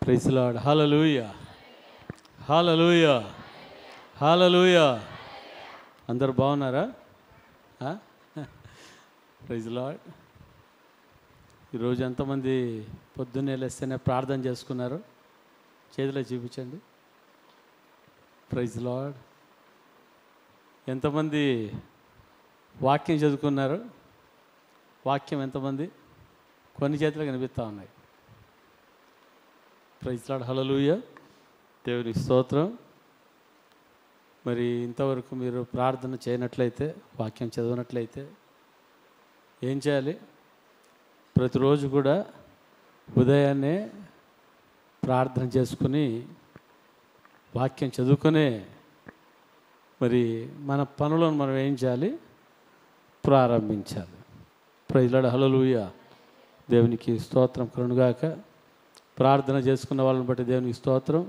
Praise Lord. Hallelujah, hallelujah, hallelujah. అందరు బాగున్నారా? Praise Lord. ఈరోజు ఎంతమంది పొద్దున్నే లేస్తేనే ప్రార్థన చేసుకున్నారు? చేతిలో చూపించండి. Praise Lord. ఎంతమంది వాక్యం చదువుకున్నారు? వాక్యం ఎంతమంది? కొన్ని చేతులు కనిపిస్తూ ఉన్నాయి. Praise Lord. హల్లెలూయా, దేవునికి స్తోత్రం. మరి ఇంతవరకు మీరు ప్రార్థన చేయనట్లయితే, వాక్యం చదివినట్లయితే ఏం చేయాలి? ప్రతిరోజు కూడా ఉదయాన్నే ప్రార్థన చేసుకుని వాక్యం చదువుకునే మరి మన పనులను మనం ఏం చేయాలి? ప్రారంభించాలి. Praise Lord. హల్లెలూయా, దేవునికి స్తోత్రం కలుగునుగాక. ప్రార్థన చేసుకున్న వాళ్ళని బట్టి దేవునికి స్తోత్రం.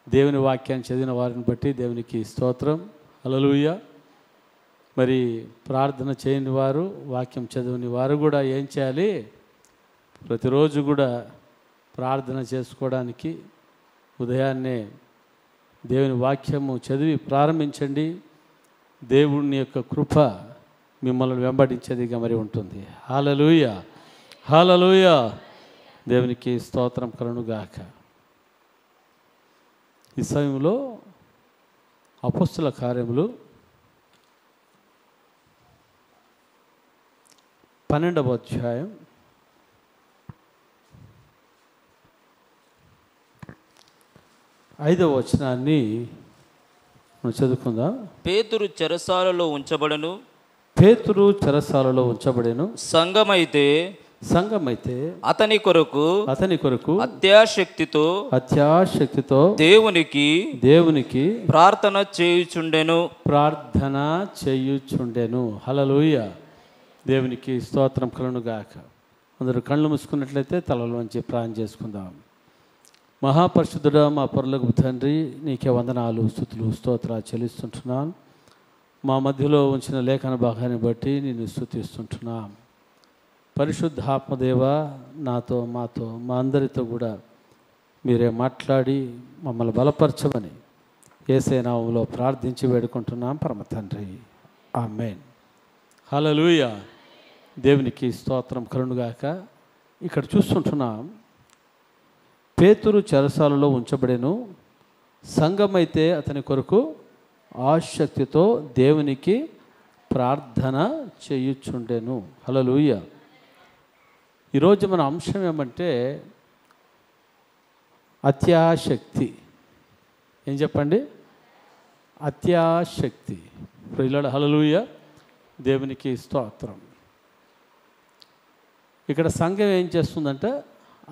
దేవుని వాక్యాన్ని చదివిన వారిని బట్టి దేవునికి స్తోత్రం. హల్లెలూయా. మరి ప్రార్థన చేయని వారు, వాక్యం చదివిన వారు కూడా ఏం చేయాలి? ప్రతిరోజు కూడా ప్రార్థన చేసుకోవడానికి ఉదయాన్నే దేవుని వాక్యము చదివి ప్రారంభించండి. దేవుని యొక్క కృప మిమ్మల్ని వెంబడించేదిగా మరి ఉంటుంది. హల్లెలూయా, హల్లెలూయా, దేవునికి స్తోత్రం కలుగునుగాక. ఈ సమయంలో అపొస్తలుల కార్యములు 12వ అధ్యాయం 5వ వచనాన్ని మనం చదువుకుందాం. పేతురు చెరసాలలో ఉంచబడను. పేతురు చెరసాలలో ఉంచబడెను. సంఘమైతే అతని కొరకు అత్యాశక్తితో దేవునికి ప్రార్థన చేయుచుండెను. హల్లెలూయా, దేవునికి స్తోత్రం కలుగునుగాక. అందరూ కళ్ళు మూసుకున్నట్లయితే తలలోంచి ప్రార్థన చేసుకుందాం. మహాపరిశుద్ధుడా, మా పరలోకపు తండ్రి, నీకే వందనాలు, స్తుతులు, స్తోత్రాలు చెల్లిస్తుంటున్నాను. మా మధ్యలో ఉంచిన లేఖన భాగాన్ని బట్టి నిన్ను స్తుతిస్తుంటున్నాం. పరిశుద్ధాత్మదేవ, నాతో, మాతో, మా అందరితో కూడా మీరే మాట్లాడి మమ్మల్ని బలపరచమని యేసయ్య నామములో ప్రార్థించి వేడుకుంటున్నాం పరమ తండ్రి. ఆమేన్. హల్లెలూయా, దేవునికి స్తోత్రం కలుగునుగాక. ఇక్కడ చూస్తుంటున్నాం, పేతురు చెరసాలలో ఉంచబడెను. సంఘమైతే అతని కొరకు ఆసక్తితో దేవునికి ప్రార్థన చేయుచుండెను. హల్లెలూయా. ఈరోజు మన అంశం ఏమంటే అత్యాశక్తి. ఏం చెప్పండి? అత్యాశక్తి. Praise Lord. హల్లెలూయా, దేవునికి స్తోత్రం. ఇక్కడ సంఘం ఏం చేస్తుందంటే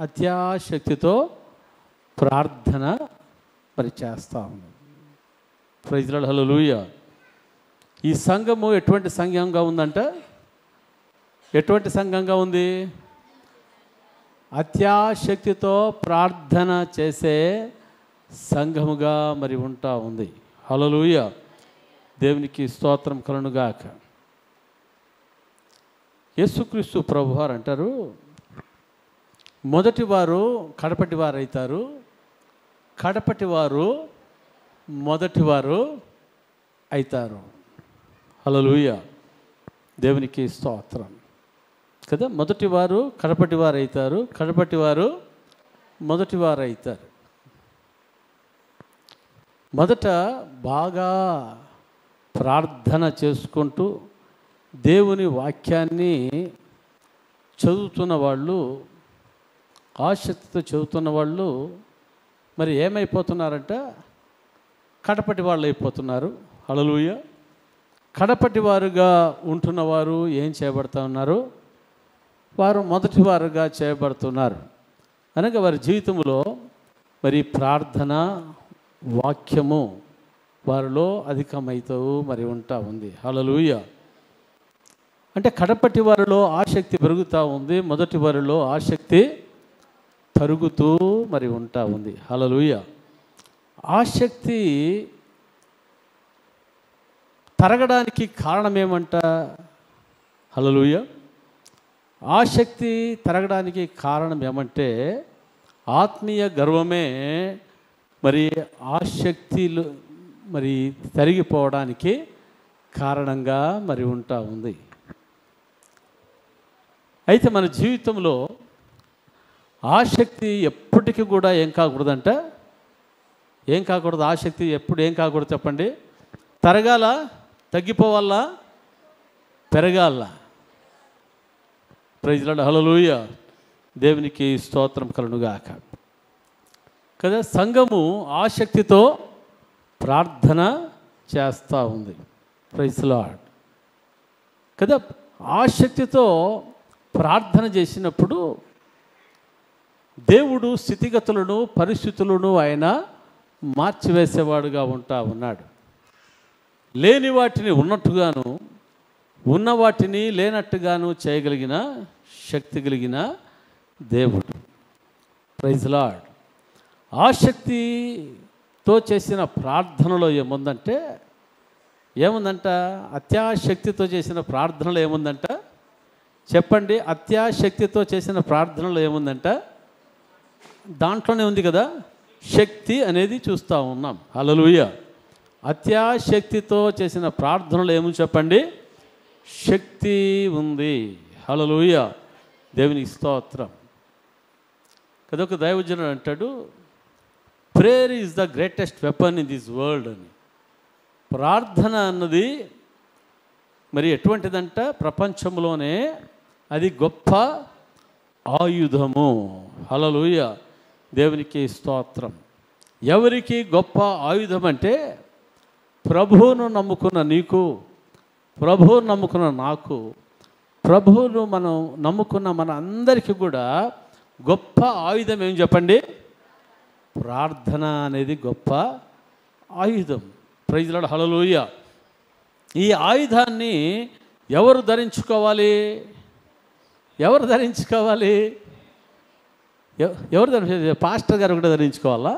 అత్యాశక్తితో ప్రార్థన మరి చేస్తూ ఉంది. Praise Lord. హల్లెలూయా. ఈ సంఘము ఎటువంటి సంఘంగా ఉందంటే, ఎటువంటి సంఘంగా ఉంది? అత్యాశక్తితో ప్రార్థన చేసే సంఘముగా మరి ఉంటా ఉంది. హల్లెలూయా, దేవునికి స్తోత్రం కలుగునుగాక. యేసుక్రీస్తు ప్రభువారు అంటారు, మొదటివారు కడపటివారు అవుతారు, కడపటివారు మొదటివారు అవుతారు. హల్లెలూయా, దేవునికి స్తోత్రం కదా. మొదటివారు కడపటివారు అవుతారు, కడపటివారు మొదటివారు అవుతారు. మొదట బాగా ప్రార్థన చేసుకుంటూ దేవుని వాక్యాన్ని చదువుతున్న వాళ్ళు, ఆసక్తితో చదువుతున్న వాళ్ళు మరి ఏమైపోతున్నారంట? కడపటి వాళ్ళు అయిపోతున్నారు. హల్లెలూయా. కడపటి వారుగా ఉంటున్నవారు ఏం చేయబడుతూ ఉన్నారు? వారు మొదటి వారుగా చేయబడుతున్నారు. అనగా వారి జీవితంలో మరి ప్రార్థన, వాక్యము వారిలో అధికమవుతూ మరి ఉంటా ఉంది. హల్లెలూయా. అంటే కడపటి వారిలో ఆసక్తి పెరుగుతూ ఉంది, మొదటి వారిలో ఆసక్తి తరుగుతూ మరి ఉంటా ఉంది. హల్లెలూయా. ఆసక్తి తరగడానికి కారణం ఏమంట? హల్లెలూయా. ఆసక్తి తరగడానికి కారణం ఏమంటే ఆత్మీయ గర్వమే మరి ఆసక్తిలు మరి తరిగిపోవడానికి కారణంగా మరి ఉంటా ఉంది. అయితే మన జీవితంలో ఆసక్తి ఎప్పటికీ కూడా ఏం కాకూడదంట, ఏం కాకూడదు, ఆసక్తి ఎప్పుడు ఏం కాకూడదు చెప్పండి? తరగాల, తగ్గిపోవాలా, పెరగాల. ప్రైజ్ లార్డ్, హల్లెలూయా, దేవునికి స్తోత్రం కలుగునుగాక. కదా, సంఘము ఆసక్తితో ప్రార్థన చేస్తూ ఉంది. Praise Lord. కదా, ఆసక్తితో ప్రార్థన చేసినప్పుడు దేవుడు స్థితిగతులను పరిస్థితులను ఆయన మార్చివేసేవాడుగా ఉంటా ఉన్నాడు. లేని వాటిని ఉన్నట్టుగాను, ఉన్న వాటిని లేనట్టుగాను చేయగలిగిన శక్తి కలిగిన దేవుడు. Praise Lord. ఆసక్తితో చేసిన ప్రార్థనలో ఏముందంటే, అత్యాశక్తితో చేసిన ప్రార్థనలో ఏముందంట చెప్పండి? అత్యాశక్తితో చేసిన ప్రార్థనలో ఏముందంట? దాంట్లోనే ఉంది కదా, శక్తి అనేది చూస్తూ ఉన్నాం. హల్లెలూయా. అత్యాశక్తితో చేసిన ప్రార్థనలో ఏముంది చెప్పండి? శక్తి ఉంది. హల్లెలూయా, దేవునికి స్తోత్రం. కదా, ఒక దైవజనుడు అంటాడు, prayer is the greatest weapon in this world అని. ప్రార్థన అన్నది మరి ఎటువంటిదంట? ప్రపంచంలోనే అది గొప్ప ఆయుధము. హల్లెలూయా, దేవునికి స్తోత్రం. ఎవరికి గొప్ప ఆయుధం అంటే, ప్రభువును నమ్ముకున్న నీకు, ప్రభువును నమ్ముకున్న నాకు, ప్రభువును మనం నమ్ముకున్న మన అందరికీ కూడా గొప్ప ఆయుధం ఏం చెప్పండి? ప్రార్థన అనేది గొప్ప ఆయుధం. Praise Lord, hallelujah. ఈ ఆయుధాన్ని ఎవరు ధరించుకోవాలి? ఎవరు ధరించుకోవాలి? ఎవరు ధరించాలి? పాస్టర్ గారు కూడా ధరించుకోవాలా?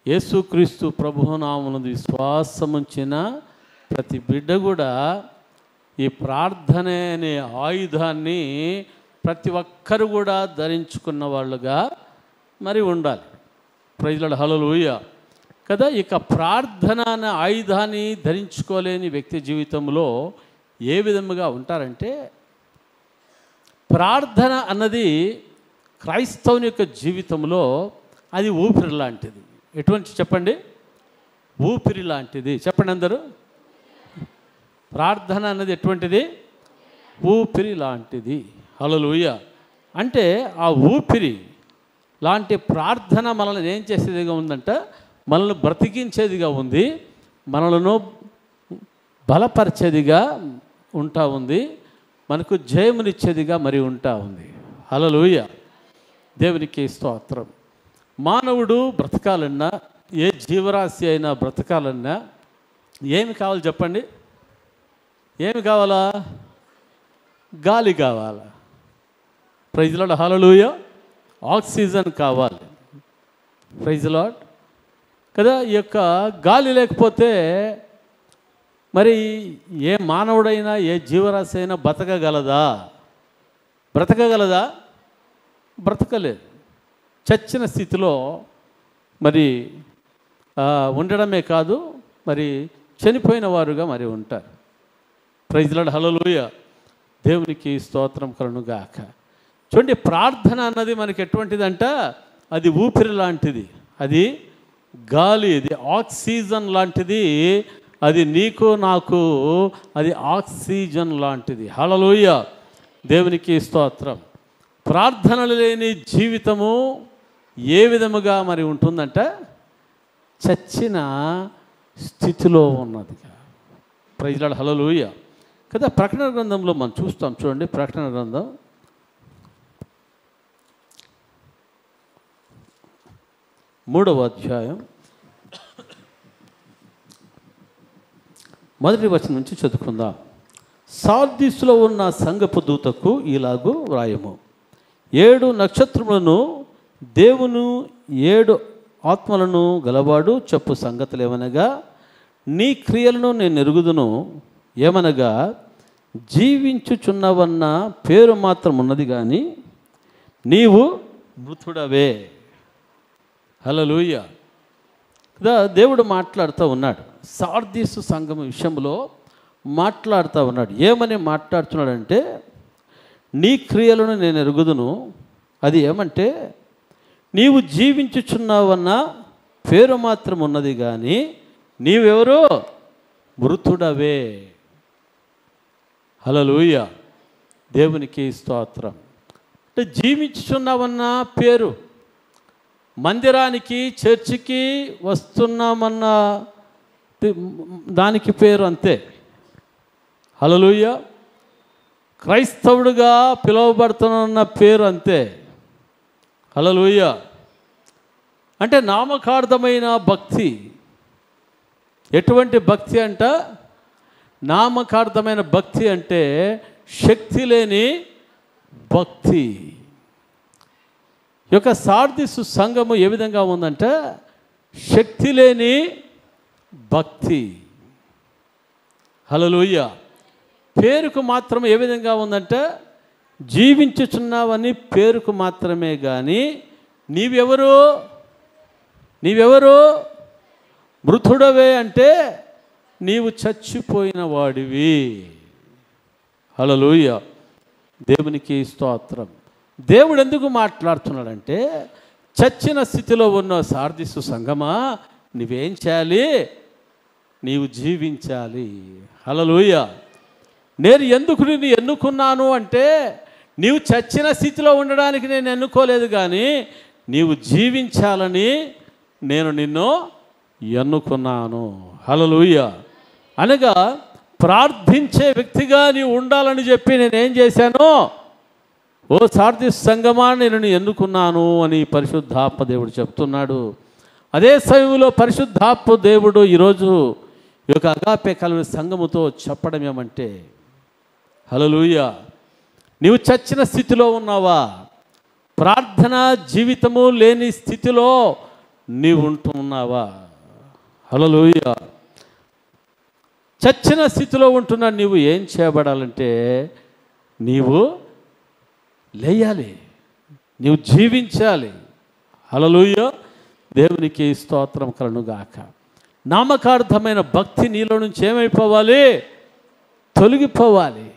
యేసుక్రీస్తు ప్రభునామమునందు విశ్వాసముంచిన ప్రతి బిడ్డ కూడా ఈ ప్రార్థన అనే ఆయుధాన్ని ప్రతి ఒక్కరు కూడా ధరించుకున్న వాళ్ళుగా మరి ఉండాలి. Praise Lord, hallelujah. కదా, ఇక ప్రార్థన అనే ఆయుధాన్ని ధరించుకోలేని వ్యక్తి జీవితంలో ఏ విధముగా ఉంటారంటే, ప్రార్థన అన్నది క్రైస్తవుని యొక్క జీవితంలో అది ఊపిరి లాంటిది. ఎటువంటి చెప్పండి? ఊపిరి లాంటిది. చెప్పండి అందరూ. ప్రార్థన అన్నది ఎటువంటిది? ఊపిరి లాంటిది. హల్లెలూయా. అంటే ఆ ఊపిరి లాంటి ప్రార్థన మనల్ని ఏం చేసేదిగా ఉందంట? మనల్ని బ్రతికించేదిగా ఉంది, మనలను బలపరిచేదిగా ఉంటా ఉంది, మనకు జయమునిచ్చేదిగా మరి ఉంటా ఉంది. హల్లెలూయా, దేవునికి స్తోత్రం. మానవుడు బ్రతకాలన్నా, ఏ జీవరాశి అయినా బ్రతకాలన్నా ఏమి కావాలి చెప్పండి? ఏమి కావాలా? గాలి కావాలా? Praise Lord, hallelujah. ఆక్సిజన్ కావాలి. Praise Lord. కదా, ఈ యొక్క గాలి లేకపోతే మరి ఏ మానవుడైనా ఏ జీవరాశి అయినా బ్రతకగలదా? బ్రతకగలదా? బ్రతకలేదు. చచ్చిన స్థితిలో మరి ఉండడమే కాదు, మరి చనిపోయిన వారుగా మరి ఉంటారు. ప్రైజ్ లార్డ్, హల్లెలూయా, దేవునికి స్తోత్రం కలుగునుగాక. చూడండి, ప్రార్థన అన్నది మనకి ఎటువంటిదంట? అది ఊపిరి లాంటిది, అది గాలి, ఇది ఆక్సిజన్ లాంటిది, అది నీకు నాకు అది ఆక్సిజన్ లాంటిది. హల్లెలూయా, దేవునికి స్తోత్రం. ప్రార్థనలు లేని జీవితము ఏ విధముగా మరి ఉంటుందంట? చచ్చిన స్థితిలో ఉన్నదిగా. Praise Lord, hallelujah. కదా, ప్రకటన గ్రంథంలో మనం చూస్తాం. చూడండి, ప్రకటన గ్రంథం 3వ అధ్యాయం 1వ వచనం నుంచి చదువుకుందాం. సార్దీసులో ఉన్న సంఘపు దూతకు ఇలాగు వ్రాయము: 7 నక్షత్రములను దేవును 7 ఆత్మలను గలవాడు చెప్పు సంగతులు ఏమనగా, నీ క్రియలను నేను ఎరుగుదును. ఏమనగా, జీవించుచున్నవన్న పేరు మాత్రం ఉన్నది కానీ నీవు మృతుడవే. హల్లెలూయా. కదా దేవుడు మాట్లాడుతూ ఉన్నాడు, సార్దీసు సంఘం విషయంలో మాట్లాడుతూ ఉన్నాడు. ఏమని మాట్లాడుతున్నాడంటే, నీ క్రియలను నేను ఎరుగుదును. అది ఏమంటే, నీవు జీవించుచున్నావన్న పేరు మాత్రం ఉన్నది కానీ నీవెవరు? మృతుడవే. హల్లెలూయా. దేవునికి స్తోత్రం. అంటే జీవించుచున్నావన్న పేరు, మందిరానికి చర్చికి వస్తున్నామన్న దానికి పేరు అంతే. హల్లెలూయా. క్రైస్తవుడిగా పిలువబడుతున్న పేరు అంతే. హల్లెలూయా. అంటే నామకార్థమైన భక్తి. ఎటువంటి భక్తి అంట? నామకార్థమైన భక్తి అంటే శక్తి లేని భక్తి. యొక్క సార్దీసు సంఘము ఏ విధంగా ఉందంటే శక్తి లేని భక్తి. హల్లెలూయా. పేరుకు మాత్రం ఏ విధంగా ఉందంటే జీవించుచున్నావని పేరుకు మాత్రమే కానీ నీవెవరు? మృతుడవే అంటే నీవు చచ్చిపోయిన వాడివి. హల్లెలూయా. దేవునికి స్తోత్రం. దేవుడు ఎందుకు మాట్లాడుతున్నాడంటే, చచ్చిన స్థితిలో ఉన్న సార్దీసు సంఘమా, నువ్వేం చేయాలి? నీవు జీవించాలి. హల్లెలూయా. నేను ఎందుకు నిన్ను ఎన్నుకున్నాను అంటే, నీవు చచ్చిన స్థితిలో ఉండడానికి నేను ఎన్నుకోలేదు, కానీ నీవు జీవించాలని నేను నిన్ను ఎన్నుకున్నాను. హల్లెలూయా. అనగా ప్రార్థించే వ్యక్తిగా నీవు ఉండాలని చెప్పి నేనేం చేశాను? ఓ సార్దీసు సంఘమా, నేను ఎన్నుకున్నాను అని పరిశుద్ధాత్మ దేవుడు చెప్తున్నాడు. అదే సమయంలో పరిశుద్ధాత్మ దేవుడు ఈరోజు ఈ యొక్క అగాపే కల్వరి సంఘముతో చెప్పడం ఏమంటే, హల్లెలూయా, నీవు చచ్చిన స్థితిలో ఉన్నావా? ప్రార్థన జీవితము లేని స్థితిలో నీవు ఉంటున్నావా? హల్లెలూయా. చచ్చిన స్థితిలో ఉంటున్నా నీవు ఏం చేయబడాలంటే, నీవు లేయాలి, నీవు జీవించాలి. హల్లెలూయా. దేవునికి స్తోత్రం కలుగుగాక. నామకార్థమైన భక్తి నీలో నుంచి ఏమైపోవాలి? తొలగిపోవాలి.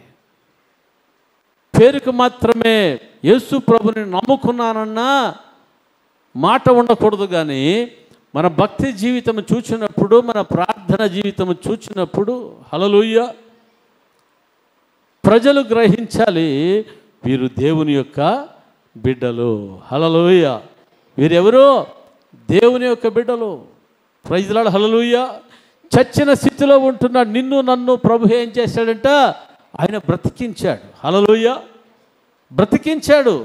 పేరుకు మాత్రమే యేసు ప్రభుని నమ్ముకున్నానన్న మాట ఉండకూడదు, కానీ మన భక్తి జీవితం చూచినప్పుడు, మన ప్రార్థన జీవితం చూచినప్పుడు, హల్లెలూయా, ప్రజలు గ్రహించాలి, వీరు దేవుని యొక్క బిడ్డలు. హల్లెలూయా. వీరెవరు? దేవుని యొక్క బిడ్డలు. Praise the Lord. హల్లెలూయా. చచ్చిన స్థితిలో ఉంటున్న నిన్ను నన్ను ప్రభు ఏం చేశాడంట? ఆయన బ్రతికించాడు. హల్లెలూయా. బ్రతికించాడు.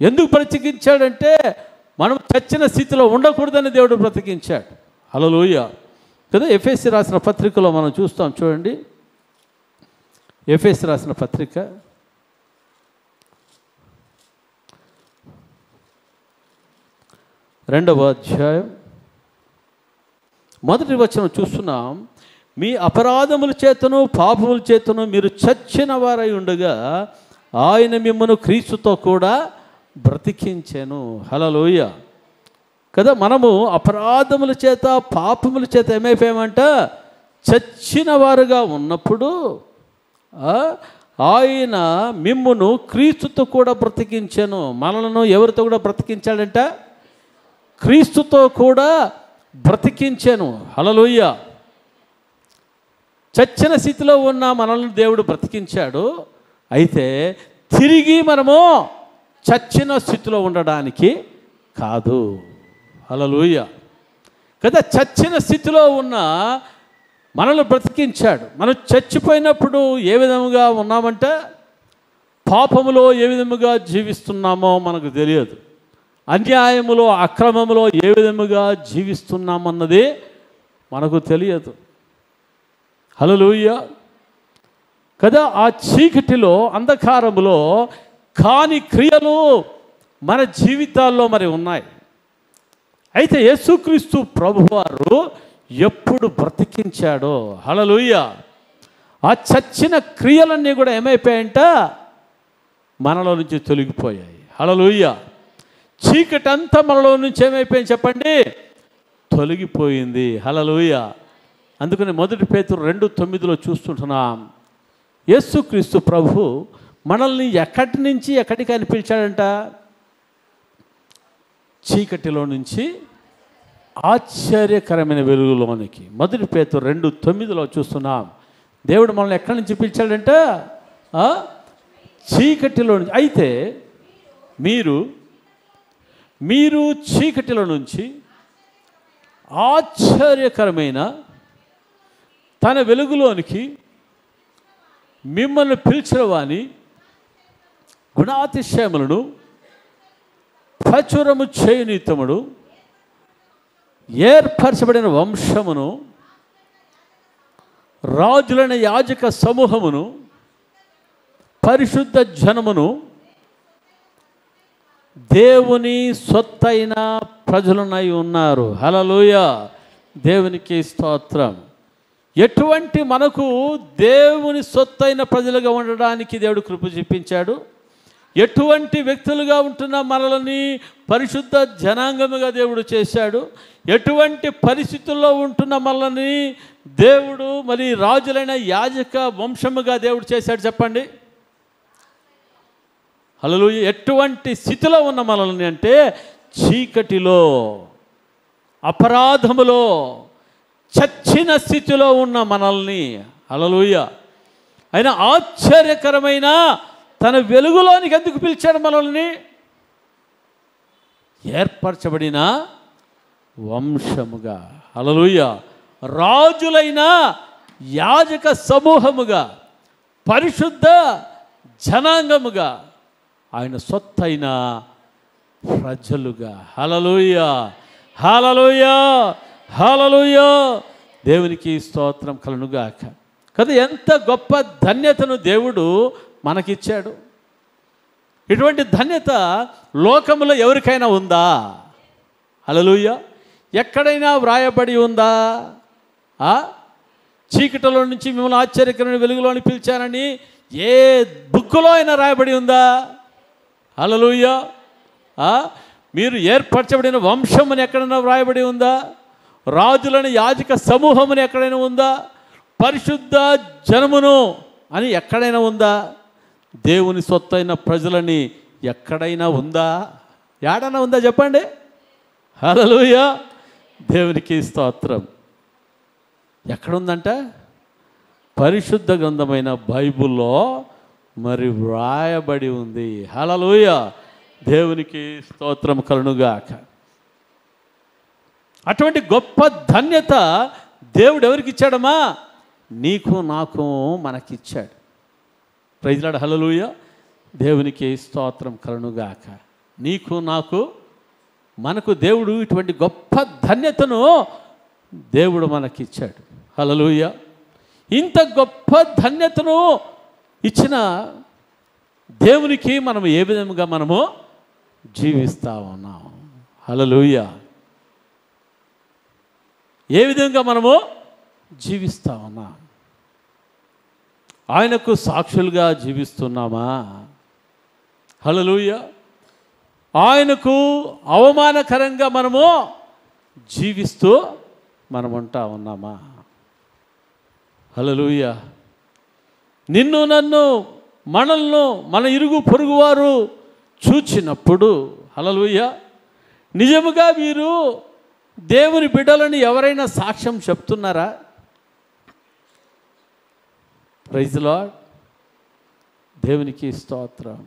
ఎందుకు బ్రతికించాడంటే, మనం చచ్చిన స్థితిలో ఉండకూడదని దేవుడు బ్రతికించాడు. హల్లెలూయా. కదా ఎఫెసీ రాసిన పత్రికలో మనం చూస్తాం, చూడండి. ఎఫెసీ రాసిన పత్రిక 2వ అధ్యాయం 1వ వచనం చూస్తున్నాం. మీ అపరాధముల చేతను పాపముల చేతను మీరు చచ్చిన వారై ఉండగా ఆయన మిమ్మను క్రీస్తుతో కూడా బ్రతికించెను. హల్లెలూయా. కదా మనము అపరాధముల చేత పాపముల చేత ఏమైపోయామంట? చచ్చిన వారుగా ఉన్నప్పుడు ఆయన మిమ్మును క్రీస్తుతో కూడా బ్రతికించెను. మనలను ఎవరితో కూడా బ్రతికించాడంట? క్రీస్తుతో కూడా బ్రతికించెను. హల్లెలూయా. చచ్చిన స్థితిలో ఉన్న మనల్ని దేవుడు బ్రతికించాడు. అయితే తిరిగి మనము చచ్చిన స్థితిలో ఉండడానికి కాదు. హల్లెలూయా. కదా చచ్చిన స్థితిలో ఉన్న మనల్ని బ్రతికించాడు. మనం చచ్చిపోయినప్పుడు ఏ విధముగా ఉన్నామంటే, పాపములో ఏ విధముగా జీవిస్తున్నామో మనకు తెలియదు. అన్యాయములో అక్రమములో ఏ విధముగా జీవిస్తున్నామన్నది మనకు తెలియదు. హల్లెలూయా. కదా ఆ చీకటిలో అంధకారములో కాని క్రియలు మన జీవితాల్లో మరి ఉన్నాయి. అయితే యేసుక్రీస్తు ప్రభువారు ఎప్పుడు బ్రతికించాడో, హల్లెలూయా, ఆ చచ్చిన క్రియలన్నీ కూడా ఏమైపోయాయంట? మనలో నుంచి తొలగిపోయాయి. హల్లెలూయా. చీకటి అంతా మనలో నుంచి ఏమైపోయింది చెప్పండి? తొలగిపోయింది. హల్లెలూయా. అందుకని 1 పేతురు 2:9 చూస్తుంటున్నాం. యేసుక్రీస్తు ప్రభు మనల్ని ఎక్కడి నుంచి ఎక్కడికి అని పిలిచాడంట? చీకటిలో నుంచి ఆశ్చర్యకరమైన వెలుగులోనికి. 1 పేతురు 2:9 చూస్తున్నాం. దేవుడు మనల్ని ఎక్కడి నుంచి పిలిచాడంట? చీకటిలో నుంచి. అయితే మీరు చీకటిలో నుంచి ఆశ్చర్యకరమైన తన వెలుగులోనికి మిమ్మల్ని పిలిచిన వాని గుణాతిశయములను ప్రచురము చేయనీతముడు ఏర్పరచబడిన వంశమును, రాజులైన యాజక సమూహమును, పరిశుద్ధ జనమును, దేవుని సొత్తైన ప్రజలునై ఉన్నారు. హల్లెలూయా. దేవునికి స్తోత్రం. ఎటువంటి మనకు దేవుని సొత్తైన ప్రజలుగా ఉండడానికి దేవుడు కృప చూపించాడు. ఎటువంటి వ్యక్తులుగా ఉంటున్న మనల్ని పరిశుద్ధ జనాంగముగా దేవుడు చేశాడు. ఎటువంటి పరిస్థితుల్లో ఉంటున్న మనల్ని దేవుడు మరి రాజులైన యాజక వంశముగా దేవుడు చేశాడు చెప్పండి. హల్లెలూయా. ఎటువంటి స్థితిలో ఉన్న మనల్ని అంటే చీకటిలో, అపరాధములో, చచ్చిన స్థితిలో ఉన్న మనల్ని హల్లెలూయా ఆయన ఆశ్చర్యకరమైన తన వెలుగులోనికి ఎందుకు పిలిచాడు మనల్ని? ఏర్పరచబడిన వంశముగా, హల్లెలూయా, రాజులైన యాజక సమూహముగా, పరిశుద్ధ జనాంగముగా, ఆయన సొత్తైన ప్రజలుగా. హల్లెలూయా, హల్లెలూయా, హల్లెలూయా. దేవునికి స్తోత్రం కలుగుగాక. కదా ఎంత గొప్ప ధన్యతను దేవుడు మనకిచ్చాడు. ఇటువంటి ధన్యత లోకంలో ఎవరికైనా ఉందా? హల్లెలూయా. ఎక్కడైనా వ్రాయబడి ఉందా? చీకటిలో నుంచి మిమ్మల్ని ఆశ్చర్యకరమైన వెలుగులోని పిలిచానని ఏ బుక్కులో అయినా రాయబడి ఉందా? హల్లెలూయా. మీరు ఏర్పరచబడిన వంశం అని ఎక్కడైనా వ్రాయబడి ఉందా? రాజులను యాజక సమూహముని ఎక్కడైనా ఉందా? పరిశుద్ధ జనమును అని ఎక్కడైనా ఉందా? దేవుని సొత్తైన ప్రజలని ఎక్కడైనా ఉందా? ఏడైనా ఉందా చెప్పండి? హల్లెలూయా. దేవునికి స్తోత్రం. ఎక్కడుందంట? పరిశుద్ధ గ్రంథమైన బైబిల్లో మరి వ్రాయబడి ఉంది. హల్లెలూయా. దేవునికి స్తోత్రం కలుగుగాక. అటువంటి గొప్ప ధన్యత దేవుడు ఎవరికి ఇచ్చాడమ్మా? నీకు నాకు మనకిచ్చాడు. Praise Lord. హల్లెలూయా. దేవునికి స్తోత్రం కలుగుగాక. నీకు నాకు మనకు దేవుడు ఇటువంటి గొప్ప ధన్యతను దేవుడు మనకిచ్చాడు. హల్లెలూయా. ఇంత గొప్ప ధన్యతను ఇచ్చిన దేవునికి మనం ఏ విధంగా మనము జీవిస్తా ఉన్నాం? హల్లెలూయా. ఏ విధంగా మనము జీవిస్తా ఉన్నాం? ఆయనకు సాక్షులుగా జీవిస్తున్నామా? హల్లెలూయా. ఆయనకు అవమానకరంగా మనము జీవిస్తూ మనం ఉంటా ఉన్నామా? హల్లెలూయా. నిన్ను నన్ను మనల్ని మన ఇరుగు పొరుగువారు చూచినప్పుడు హల్లెలూయా నిజముగా వీరు దేవుని బిడ్డలని ఎవరైనా సాక్ష్యం చెప్తున్నారా? Praise Lord. దేవునికి స్తోత్రం.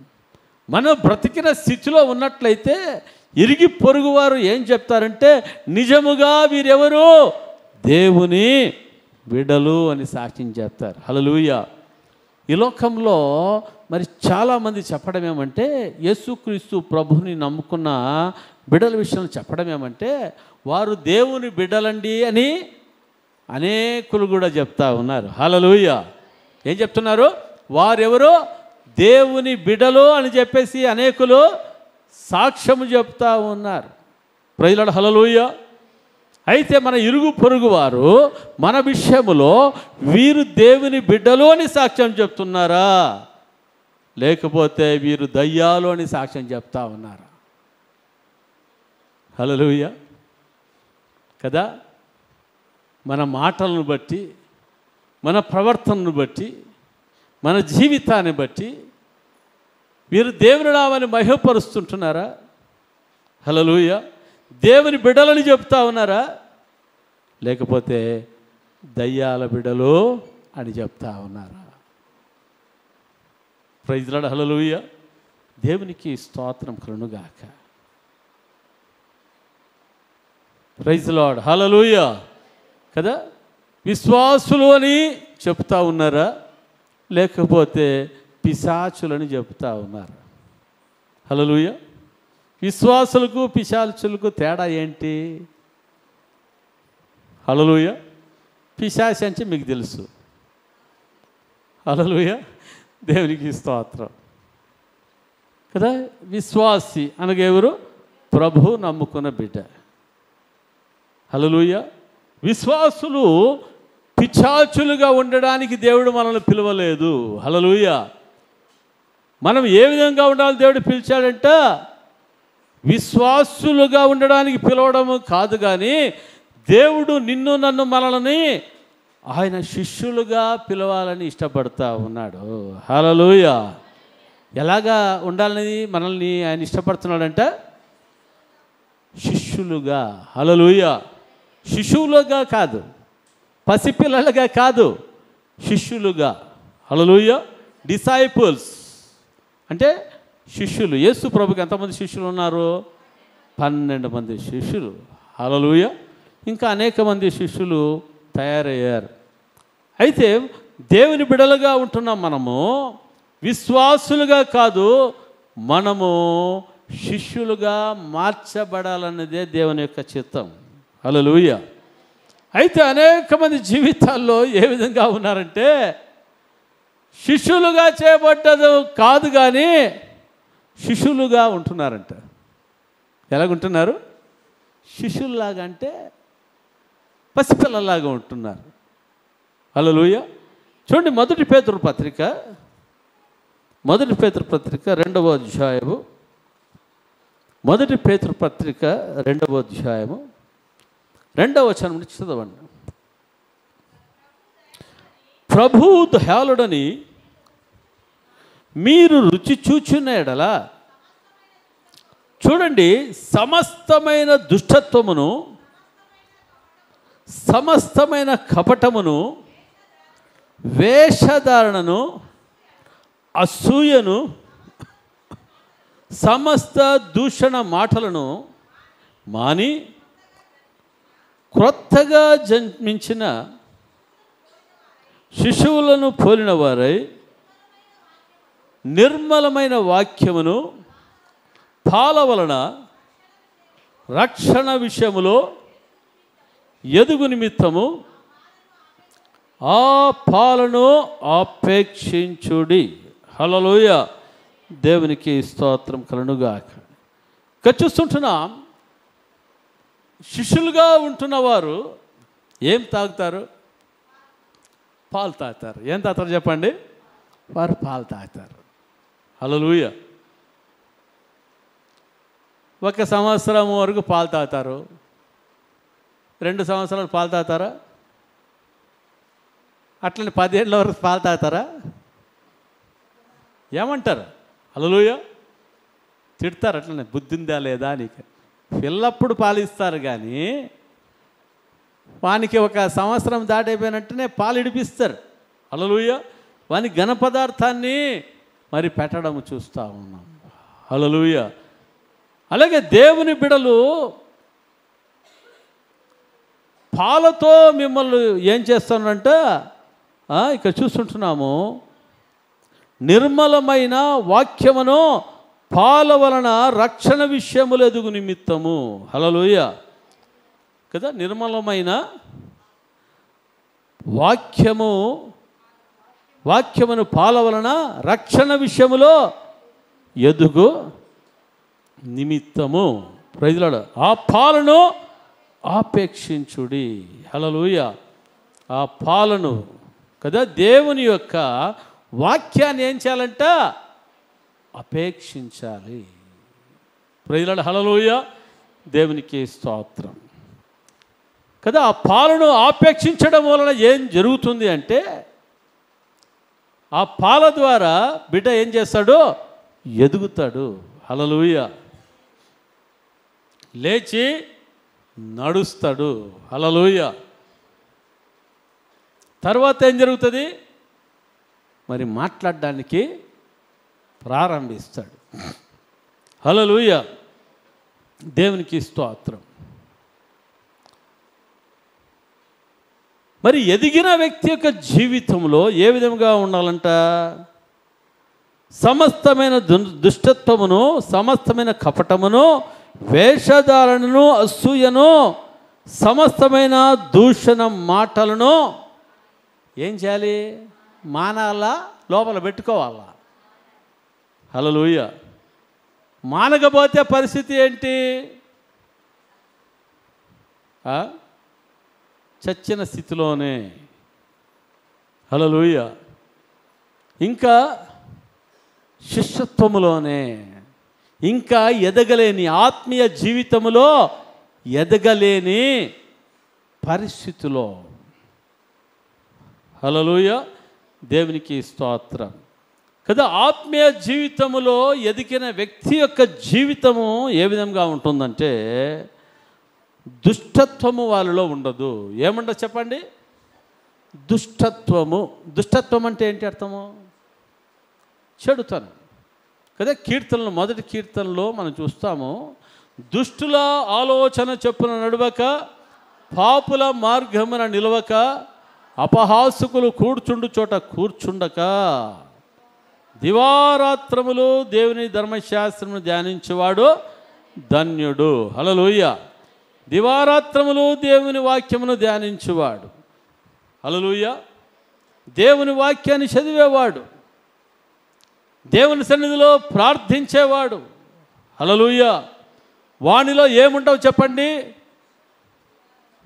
మనం బ్రతికిన స్థితిలో ఉన్నట్లయితే ఇరిగి పొరుగువారు ఏం చెప్తారంటే నిజముగా వీరెవరు? దేవుని బిడ్డలు అని సాక్ష్యం చెప్తారు. హల్లెలూయా. ఈ లోకంలో మరి చాలామంది చెప్పడం ఏమంటే యేసుక్రీస్తు ప్రభుని నమ్ముకున్న బిడ్డల విషయంలో చెప్పడం ఏమంటే వారు దేవుని బిడ్డలండి అని అనేకులు కూడా చెప్తా ఉన్నారు. హల్లెలూయా. ఏం చెప్తున్నారు? వారెవరో దేవుని బిడ్డలు అని చెప్పేసి అనేకులు సాక్ష్యము చెప్తా ఉన్నారు. Praise Lord. హల్లెలూయా. అయితే మన ఇరుగు పొరుగు వారు మన విషయములో వీరు దేవుని బిడ్డలు అని సాక్ష్యం చెప్తున్నారా, లేకపోతే వీరు దయ్యాలు అని సాక్ష్యం చెప్తా ఉన్నారా? హల్లెలూయా. కదా, మన మాటలను బట్టి, మన ప్రవర్తనను బట్టి, మన జీవితాన్ని బట్టి వీరు దేవుని నామాన్ని మహిమపరుస్తుంటున్నారా? హల్లెలూయా. దేవుని బిడ్డలని చెప్తా ఉన్నారా? లేకపోతే దయ్యాల బిడ్డలు అని చెప్తా ఉన్నారా? Praise Lord. హల్లెలూయా. దేవునికి స్తోత్రం కలుగునుగాక. Praise Lord. హల్లెలూయా. కదా, విశ్వాసులు అని చెప్తా ఉన్నారా? లేకపోతే పిశాచులని చెప్తా ఉన్నారు? హల్లెలూయా. విశ్వాసులకు పిశాచులకు తేడా ఏంటి? హల్లెలూయా. పిశాచి అంటే మీకు తెలుసు. హల్లెలూయా. దేవునికి స్తోత్రం. కదా, విశ్వాసి అనగా ఎవరు? ప్రభు నమ్ముకున్న బిడ్డ. హల్లెలూయా. విశ్వాసులు పిశాచులుగా ఉండడానికి దేవుడు మనల్ని పిలవలేదు. హల్లెలూయా. మనం ఏ విధంగా ఉండాలి దేవుడు పిలిచాడంట? విశ్వాసులుగా ఉండడానికి పిలవడము కాదు, కానీ దేవుడు నిన్ను నన్ను మనల్ని ఆయన శిష్యులుగా పిలవాలని ఇష్టపడతా ఉన్నాడు. హల్లెలూయా. ఎలాగా ఉండాలని మనల్ని ఆయన ఇష్టపడుతున్నాడంట? శిష్యులుగా. హల్లెలూయా. శిశువులుగా కాదు, పసిపిల్లలుగా కాదు, శిష్యులుగా. హల్లెలూయా. డిసైపుల్స్ అంటే శిష్యులు. యేసు ప్రభుకి ఎంతమంది శిష్యులు ఉన్నారు? 12 మంది శిష్యులు. హల్లెలూయా. ఇంకా అనేక మంది శిష్యులు తయారయ్యారు. అయితే దేవుని బిడలుగా ఉంటున్నాం మనము. విశ్వాసులుగా కాదు, మనము శిష్యులుగా మార్చబడాలన్నదే దేవుని యొక్క చిత్తం. హల్లెలూయా. అయితే అనేక మంది జీవితాల్లో ఏ విధంగా ఉన్నారంటే శిష్యులుగా చేయబడ్డదు కాదు, కానీ శిష్యులుగా ఉంటున్నారంట. ఎలాగుంటున్నారు? శిష్యుల్లాగా అంటే పసిపిల్లలాగా ఉంటున్నారు. హల్లెలూయా. చూడండి, మొదటి పేతురు పత్రిక 2వ అధ్యాయము. మొదటి పేతురు పత్రిక 2వ అధ్యాయము 2వ వచనం నుంచి చదవండి. ప్రభు దయాళుడని మీరు రుచి చూచున్న ఎడల చూడండి, సమస్తమైన దుష్టత్వమును, సమస్తమైన కపటమును, వేషధారణను, అసూయను, సమస్త దూషణ మాటలను మాని క్రొత్తగా జన్మించిన శిశువులను పోలిన వారై నిర్మలమైన వాక్యమును పాల వలన రక్షణ విషయములో ఎదుగు నిమిత్తము ఆ పాలను ఆపేక్షించుడి. హల్లెలూయా. దేవునికి స్తోత్రం కలుగునుగాక. ఇక్కడ చూస్తుంటున్నాం, శిష్యులుగా ఉంటున్నవారు ఏం తాగుతారు? పాలు తాగుతారు. ఏం తాగుతారు చెప్పండి? వారు పాలు తాగుతారు. హల్లెలూయా. 1 సంవత్సరం వరకు పాలు తాగుతారు. 2 సంవత్సరాలు పాలు తాగుతారా? అట్లనే 10 ఏళ్ళ వరకు పాలు తాగుతారా? ఏమంటారు? హల్లెలూయా. తిడతారు. అట్లనే బుద్ధిందా లేదా నీకు? పిల్లప్పుడు పాలిస్తారు, కానీ వానికి 1 సంవత్సరం దాటైపోయినట్టునే పాలు ఇడిపిస్తారు. హల్లెలూయా. వాని ఘన పదార్థాన్ని మరి పెట్టడం చూస్తూ ఉన్నాం. హల్లెలూయా. అలాగే దేవుని బిడలు పాలతో మిమ్మల్ని ఏం చేస్తానంటే ఇక్కడ చూస్తుంటున్నాము, నిర్మలమైన వాక్యమును పాల వలన రక్షణ విషయములు ఎదుగు నిమిత్తము. హల్లెలూయా. కదా, నిర్మలమైన వాక్యమును పాల వలన రక్షణ విషయములో ఎదుగు నిమిత్తము. Praise Lord. ఆ పాలను ఆపేక్షించుడి. హల్లెలూయా. ఆ పాలను కదా, దేవుని యొక్క వాక్యాన్ని ఏం చేయాలంట? అపేక్షించాలి. Praise Lord. హల్లెలూయా. దేవునికి స్తోత్రం కదా. ఆ పాలను ఆపేక్షించడం వలన ఏం జరుగుతుంది అంటే, ఆ పాల ద్వారా బిడ్డ ఏం చేస్తాడు? ఎదుగుతాడు. హల్లెలూయా. లేచి నడుస్తాడు. హల్లెలూయా. తర్వాత ఏం జరుగుతుంది? మరి మాట్లాడడానికి ప్రారంభిస్తాడు. హల్లెలూయా. దేవునికి స్తోత్రం. మరి ఎదిగిన వ్యక్తి యొక్క జీవితంలో ఏ విధంగా ఉండాలంట? సమస్తమైన దుష్టత్వమును, సమస్తమైన కపటమును, వేషధారణను, అసూయను, సమస్తమైన దూషణ మాటలను ఏం చేయాలి? మానాలా? లోపల పెట్టుకోవాలా? హల్లెలూయా. మానకపోతే పరిస్థితి ఏంటి? చచ్చిన స్థితిలోనే. హల్లెలూయా. ఇంకా శిష్యత్వములోనే, ఇంకా ఎదగలేని, ఆత్మీయ జీవితములో ఎదగలేని పరిస్థితిలో. హల్లెలూయా. దేవునికి స్తోత్రం కదా. ఆత్మీయ జీవితములో ఎదిగిన వ్యక్తి యొక్క జీవితము ఏ విధంగా ఉంటుందంటే, దుష్టత్వము వాళ్ళలో ఉండదు. ఏముండదు చెప్పండి? దుష్టత్వము. దుష్టత్వం అంటే ఏంటి అర్థము? చెడుతనం కదా. కీర్తనలు, మొదటి కీర్తనలో మనం చూస్తాము, దుష్టుల ఆలోచన చొప్పున నడవక, పాపుల మార్గమున నిలవక, అపహాసకులు కూర్చుండు చోట కూర్చుండక, దివారాత్రములు దేవుని ధర్మశాస్త్రమును ధ్యానించేవాడు ధన్యుడు. హల్లెలూయా. దివారాత్రములు దేవుని వాక్యమును ధ్యానించేవాడు. హల్లెలూయా. దేవుని వాక్యాన్ని చదివేవాడు, దేవుని సన్నిధిలో ప్రార్థించేవాడు. హల్లెలూయా. వానిలో ఏముంటావు చెప్పండి?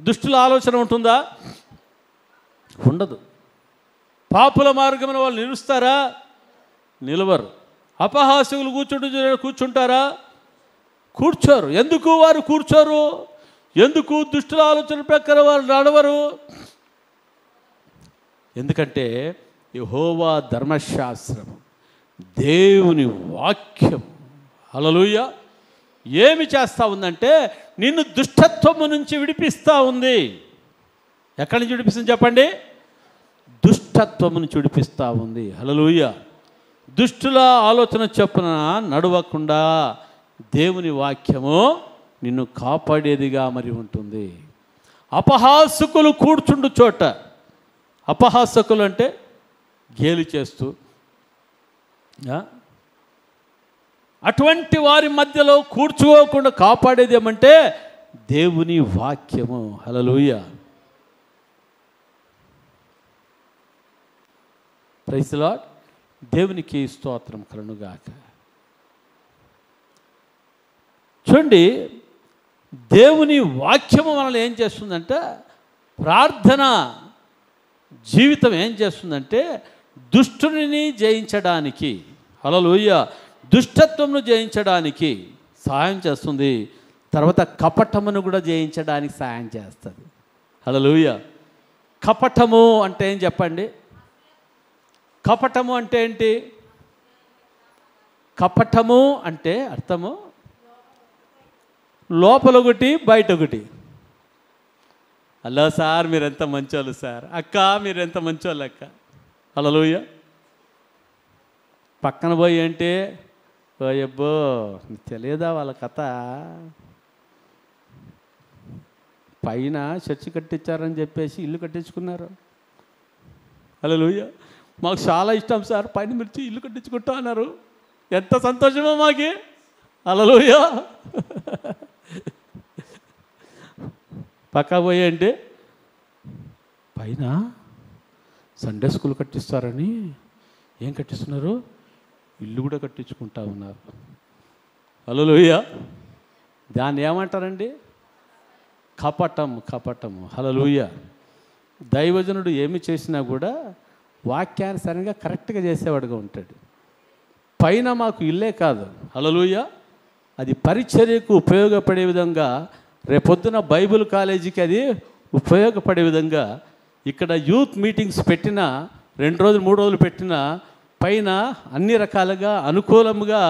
దుష్టుల ఆలోచన ఉంటుందా? ఉండదు. పాపుల మార్గమున వాళ్ళు నిలుస్తారా? నిలవరు. అపహాసకులు కూర్చుంటారా? కూర్చోరు. ఎందుకు వారు కూర్చోరు? ఎందుకు దుష్టుల ఆలోచన ప్రకారం వారు నడవరు? ఎందుకంటే యెహోవా ధర్మశాస్త్రం, దేవుని వాక్యం, హల్లెలూయా, ఏమి చేస్తూ ఉందంటే నిన్ను దుష్టత్వము నుంచి విడిపిస్తూ ఉంది. ఎక్కడి నుంచి విడిపిస్తుంది చెప్పండి? దుష్టత్వము నుంచి విడిపిస్తూ ఉంది. హల్లెలూయా. దుష్టుల ఆలోచన చొప్పున నడవకుండా దేవుని వాక్యము నిన్ను కాపాడేదిగా మరి ఉంటుంది. అపహాసకులు కూర్చుండు చోట, అపహాసకులు అంటే గేలి చేస్తూ, అటువంటి వారి మధ్యలో కూర్చోకుండా కాపాడేది ఏమంటే దేవుని వాక్యము. హల్లెలూయా. Praise the Lord. దేవునికి స్తోత్రం కలుగుగాక. చూడండి, దేవుని వాక్యము మనల్ని ఏం చేస్తుందంటే, ప్రార్థన జీవితం ఏం చేస్తుందంటే దుష్టుని జయించడానికి, హల్లెలూయా, దుష్టత్వమును జయించడానికి సహాయం చేస్తుంది. తర్వాత కపటమును కూడా జయించడానికి సహాయం చేస్తుంది. హల్లెలూయా. కపటము అంటే ఏం చెప్పండి? కపటము అంటే ఏంటి? కపటము అంటే అర్థము లోపల ఒకటి బయట ఒకటి. హలో సార్, మీరు ఎంత మంచోళ్ళు సార్. అక్క, మీరు ఎంత మంచోళ్ళు అక్క. హల్లెలూయా. పక్కన పోయి అంటే, అబ్బో తెలియదా వాళ్ళ కథ, పైన చర్చి కట్టించారని చెప్పేసి ఇల్లు కట్టించుకున్నారు. హల్లెలూయా. మాకు చాలా ఇష్టం సార్, పైన మిర్చి ఇల్లు కట్టించుకుంటా అన్నారు. ఎంత సంతోషమో మాకి. హల్లెలూయా. పక్క పోయి అంటే, పైన సండే స్కూల్ కట్టిస్తారని ఏం కట్టిస్తున్నారు? ఇల్లు కూడా కట్టించుకుంటా ఉన్నారు. హల్లెలూయా. దాన్ని ఏమంటారండి? కపటము. కపటము. హల్లెలూయా. దైవజనుడు ఏమి చేసినా కూడా వాక్యానుసారంగా కరెక్ట్గా చేసేవాడుగా ఉంటాడు. పైన మాకు ఇల్లే కాదు, హల్లెలూయా, అది పరిచర్యకు ఉపయోగపడే విధంగా, రేపొద్దున బైబిల్ కాలేజీకి అది ఉపయోగపడే విధంగా ఇక్కడ యూత్ మీటింగ్స్ పెట్టిన 2 రోజులు 3 రోజులు పెట్టిన పైన అన్ని రకాలుగా అనుకూలంగా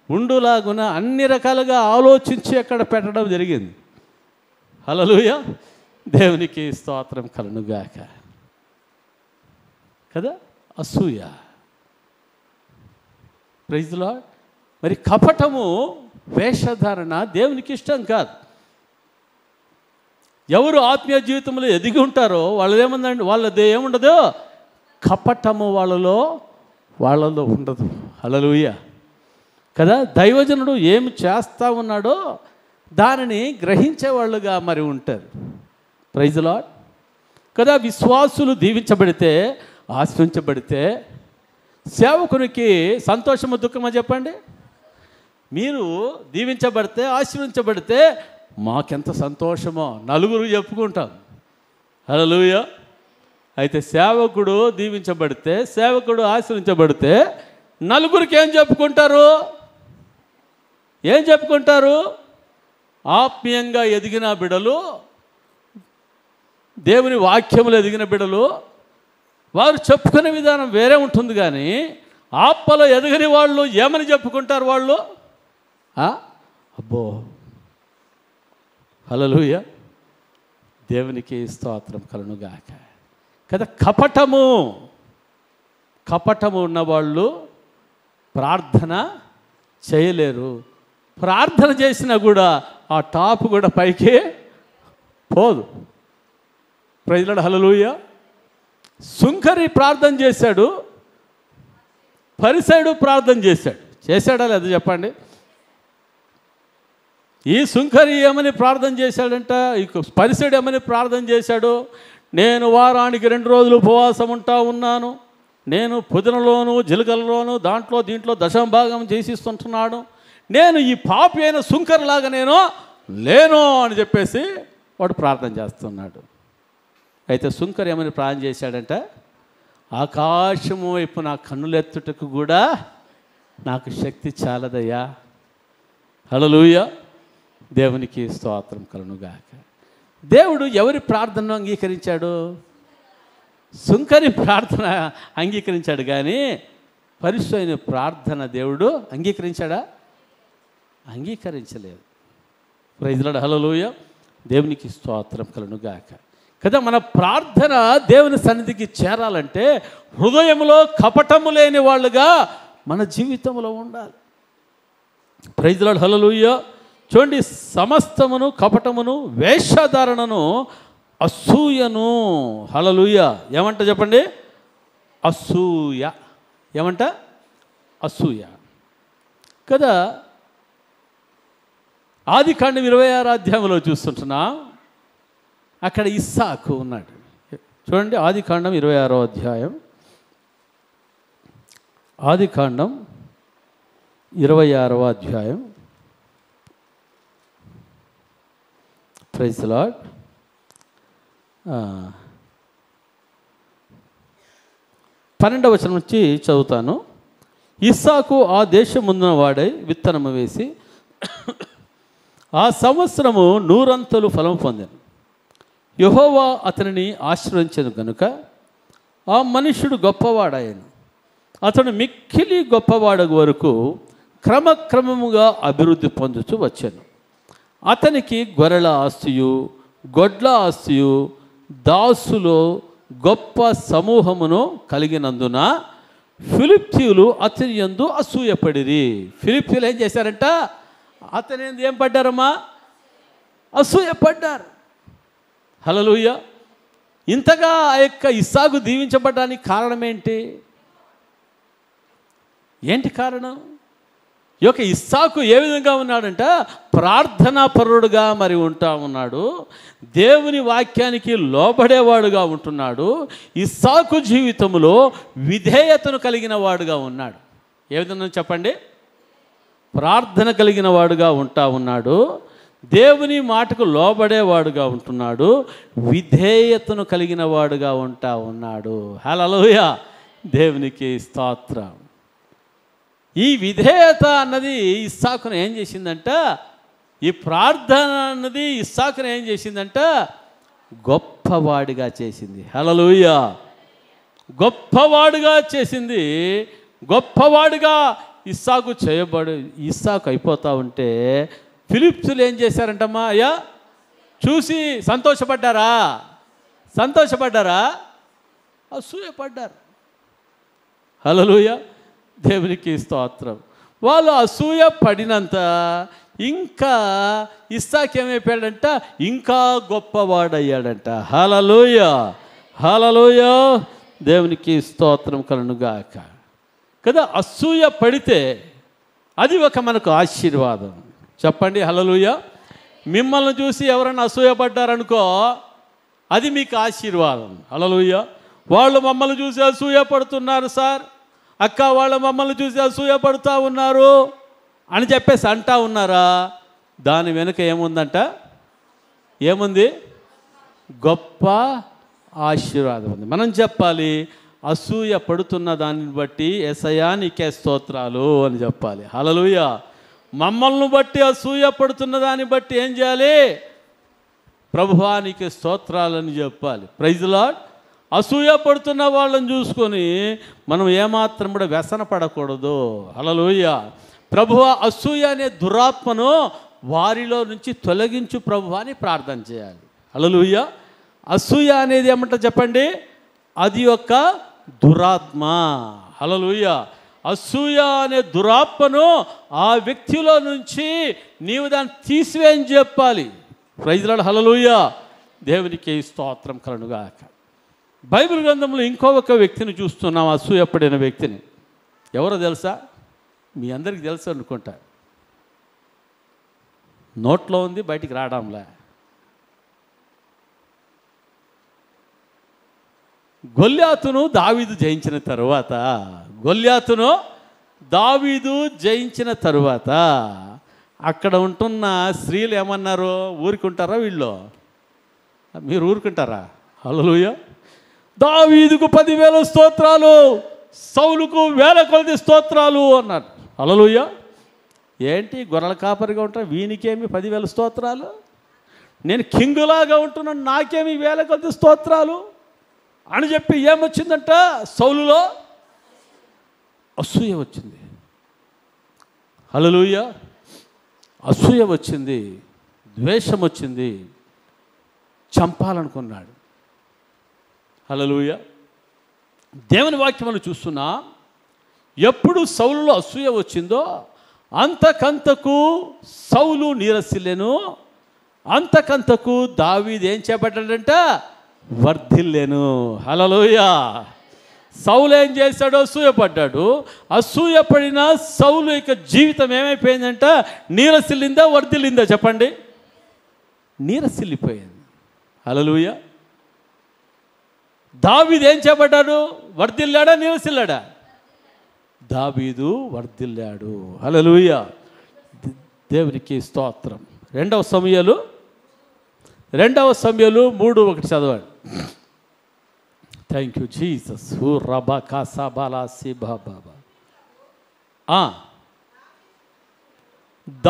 ఉండులాగున అన్ని రకాలుగా ఆలోచించి అక్కడ పెట్టడం జరిగింది. హల్లెలూయా, దేవునికి స్తోత్రం కలుగుగాక. కదా, అసూయ. Praise the Lord. మరి కపటము, వేషధారణ దేవునికి ఇష్టం కాదు. ఎవరు ఆత్మీయ జీవితంలో ఎదిగి ఉంటారో వాళ్ళది ఏముండదు, కపటము వాళ్ళలో ఉండదు. హల్లెలూయా. కదా, దైవజనుడు ఏమి చేస్తూ ఉన్నాడో దానిని గ్రహించేవాళ్ళుగా మరి ఉంటారు. Praise the Lord. కదా, విశ్వాసులు దీవించబడితే, ఆశ్రయించబడితే సేవకునికి సంతోషమో దుఃఖమో చెప్పండి? మీరు దీవించబడితే, ఆశీర్వించబడితే మాకెంత సంతోషమో నలుగురు చెప్పుకుంటాం. హల్లెలూయా. అయితే సేవకుడు దీవించబడితే, సేవకుడు ఆశీర్వించబడితే నలుగురికి ఏం చెప్పుకుంటారు? ఆత్మీయంగా ఎదిగిన బిడ్డలు, దేవుని వాక్యములు ఎదిగిన బిడ్డలు, వారు చెప్పుకునే విధానం వేరే ఉంటుంది. కానీ ఆత్మలో ఎదగని వాళ్ళు ఏమని చెప్పుకుంటారు? వాళ్ళు అబ్బో, హల్లెలూయా, దేవునికి స్తోత్రం కలుగుగాక. కదా, కపటము ఉన్నవాళ్ళు ప్రార్థన చేయలేరు. ప్రార్థన చేసినా కూడా ఆ టాప్ కూడా పైకి పోదు. Praise the Lord. హల్లెలూయా. సుంకరి ప్రార్థన చేశాడు, పరిసయుడు ప్రార్థన చేశాడా లేదా చెప్పండి? ఈ సుంకరి ఏమని ప్రార్థన చేశాడంట, ఈ పరిసయుడు ఏమని ప్రార్థన చేశాడు? నేను వారానికి 2 రోజులు ఉపవాసం ఉన్నాను, నేను పుదనలోను జిలకలలోను దీంట్లో దశంభాగం చేసిస్తుంటున్నాడు, నేను ఈ పాపి అయిన సుంకరిలాగా నేను లేను అని చెప్పేసి వాడు ప్రార్థన చేస్తున్నాడు. అయితే సుంకరి ఏమని ప్రార్థన చేశాడంట? ఆకాశము వైపు నా కన్నులెత్తుటకు కూడా నాకు శక్తి చాలదయ్యా. హల్లెలూయా, దేవునికి స్తోత్రం కలుగుగాక. దేవుడు ఎవరి ప్రార్థనను అంగీకరించాడు? సుంకరి ప్రార్థన అంగీకరించాడు, కానీ పరిశుద్ధమైన ప్రార్థన దేవుడు అంగీకరించాడా? అంగీకరించలేదు. Praise the Lord. హల్లెలూయా, దేవునికి స్తోత్రం కలుగుగాక. కదా, మన ప్రార్థన దేవుని సన్నిధికి చేరాలంటే హృదయంలో కపటము లేని వాళ్ళుగా మన జీవితంలో ఉండాలి. Praise the Lord. హల్లెలూయా. చూడండి, సమస్తమును, కపటమును, వేషధారణను, అసూయను. హల్లెలూయా. ఏమంట చెప్పండి? అసూయ. ఏమంట? అసూయ. కదా, ఆదికాండం 26వ అధ్యాయంలో చూస్తుంటున్నా, అక్కడ ఇస్సాకు ఉన్నాడు. చూడండి, ఆదికాండం 26వ అధ్యాయం, ఆదికాండం 26వ అధ్యాయం. Praise the lord. 12వ వచనం నుంచి చదువుతాను. ఇస్సాకు ఆ దేశమున్న వాడై విత్తనము వేసి ఆ సంవత్సరము 100 ఫలం పొందాను. యెహోవా అతనిని ఆశీర్వదించెను గనుక ఆ మనుష్యుడు గొప్పవాడాయను. అతడు మిక్కిలి గొప్పవాడగు వరకు క్రమక్రమముగా అభివృద్ధి పొందుతూ వచ్చాను. అతనికి గొర్రెల ఆస్తియు, గొడ్ల ఆస్తియు, దాసులో గొప్ప సమూహమును కలిగినందున ఫిలిప్తీయులు అతని యందు అసూయపడిరి. ఫిలిప్తీయులు ఏం చేశారంట? అతని యందు ఏం పడ్డారమ్మా? అసూయపడ్డారు. హల్లెలూయా. ఇంతగా ఆ యొక్క ఇస్సాకు దీవించబడడానికి కారణం ఏంటి కారణం? ఈ యొక్క ఇస్సాకు ఏ విధంగా ఉన్నాడంట? ప్రార్థనా పరుడుగా మరి ఉంటా ఉన్నాడు, దేవుని వాక్యానికి లోబడేవాడుగా ఉంటున్నాడు. ఇస్సాకు జీవితంలో విధేయతను కలిగిన వాడుగా ఉన్నాడు. ఏ విధంగా చెప్పండి? ప్రార్థన కలిగిన వాడుగా ఉంటా ఉన్నాడు, దేవుని మాటకు లోబడేవాడుగా ఉంటున్నాడు, విధేయతను కలిగిన వాడుగా ఉంటా ఉన్నాడు. హల్లెలూయా, దేవునికి స్తోత్రం. ఈ విధేయత అన్నది ఇస్సాకును ఏం చేసిందంట, ఈ ప్రార్థన అన్నది ఇస్సాకును ఏం చేసిందంట, గొప్పవాడిగా చేసింది. హల్లెలూయా. గొప్పవాడిగా చేసింది. గొప్పవాడిగా ఇస్సాకు అయిపోతూ ఉంటే ఫిలిప్సులు ఏం చేశారంటమ్మా, అయ్యా చూసి సంతోషపడ్డారా? అసూయపడ్డారు. హల్లెలూయా. దేవునికి స్తోత్రం. వాళ్ళు అసూయ పడినంత ఇంకా ఇస్సాకు ఏమైపోయాడంట, ఇంకా గొప్పవాడయ్యాడంట. హల్లెలూయా. హల్లెలూయా. దేవునికి స్తోత్రం కలుగుగాక. కదా, అసూయ పడితే అది ఒక మనకు ఆశీర్వాదం. చెప్పండి హల్లెలూయా. మిమ్మల్ని చూసి ఎవరైనా అసూయపడ్డారనుకో, అది మీకు ఆశీర్వాదం. హల్లెలూయా. వాళ్ళు మమ్మల్ని చూసి అసూయపడుతున్నారు సార్, అక్క వాళ్ళు మమ్మల్ని చూసి అసూయపడుతూ ఉన్నారు అని చెప్పేసి అంటా ఉన్నారా, దాని వెనుక ఏముందంట, ఏముంది? గొప్ప ఆశీర్వాదం ఉంది. మనం చెప్పాలి, అసూయ పడుతున్న దాన్ని బట్టి యేసయ్యా నీకే స్తోత్రాలు అని చెప్పాలి. హల్లెలూయా. మమ్మల్ని బట్టి అసూయ పడుతున్న దాన్ని బట్టి ఏం చేయాలి? ప్రభువా నీకే స్తోత్రాలని చెప్పాలి. Praise Lord. అసూయ పడుతున్న వాళ్ళని చూసుకొని మనం ఏమాత్రం కూడా వ్యసన పడకూడదు. హల్లెలూయా. ప్రభువా అసూయ అనే దురాత్మను వారిలో నుంచి తొలగించు ప్రభువా అని ప్రార్థన చేయాలి. హల్లెలూయా. అసూయ అనేది ఏమంటారు చెప్పండి, అది ఒక దురాత్మ. హల్లెలూయా. అసూయ అనే దురాత్మను ఆ వ్యక్తిలో నుంచి నీవు దాన్ని తీసివేయని చెప్పాలి. Praise Lord. హల్లెలూయా. దేవునికి స్తోత్రం కలుగుగాక. బైబిల్ గ్రంథంలో ఇంకొక వ్యక్తిని చూస్తున్నాం, అసూయపడిన వ్యక్తిని. ఎవరో తెలుసా? మీ అందరికీ తెలుసు అనుకుంటా. నోట్లో ఉంది, బయటికి రావడంలే. గొల్యాతును దావీదు జయించిన తరువాత అక్కడ ఉంటున్న స్త్రీలు ఏమన్నారు? ఊరుకుంటారా వీళ్ళు? మీరు ఊరుకుంటారా? హల్లెలూయా. దావీదుకు 10,000 స్తోత్రాలు, సౌలుకు 1000 కొలది స్తోత్రాలు అన్నారు. హల్లెలూయా. ఏంటి గొర్రెల కాపరిగా ఉంటా, వీనికేమి 10,000 స్తోత్రాలు? నేను కింగులాగా ఉంటున్నాను, నాకేమి 1000 కొలది స్తోత్రాలు అని చెప్పి ఏమొచ్చిందంట, సౌలులో అసూయ వచ్చింది. హల్లెలూయా. అసూయ వచ్చింది, ద్వేషం వచ్చింది, చంపాలనుకున్నాడు. హల్లెలూయా. దేవుని వాక్యమును చూస్తున్నా, ఎప్పుడు సౌలులో అసూయ వచ్చిందో అంతకంతకు సౌలు నీరసిల్లెను, అంతకంతకు దావీదు ఏం చేపట్టాడంట, వర్ధిల్లెను. హల్లెలూయా. సౌలు ఏం చేశాడు? అసూయపడ్డాడు. అసూయపడిన సౌలు యొక్క జీవితం ఏమైపోయిందంట, నీరసిల్లిందా వర్ధిల్లిందా చెప్పండి? నీరసిల్లిపోయింది. హల్లెలూయా. దావీదు ఏం చేపట్టాడు? వర్ధిల్లాడా నీరసిల్లాడా? దావీదు వర్ధిల్లాడు. హల్లెలూయా. దేవునికి స్తోత్రం. 2వ సమూయేలు 3:1 చదవండి. Thank you Jesus.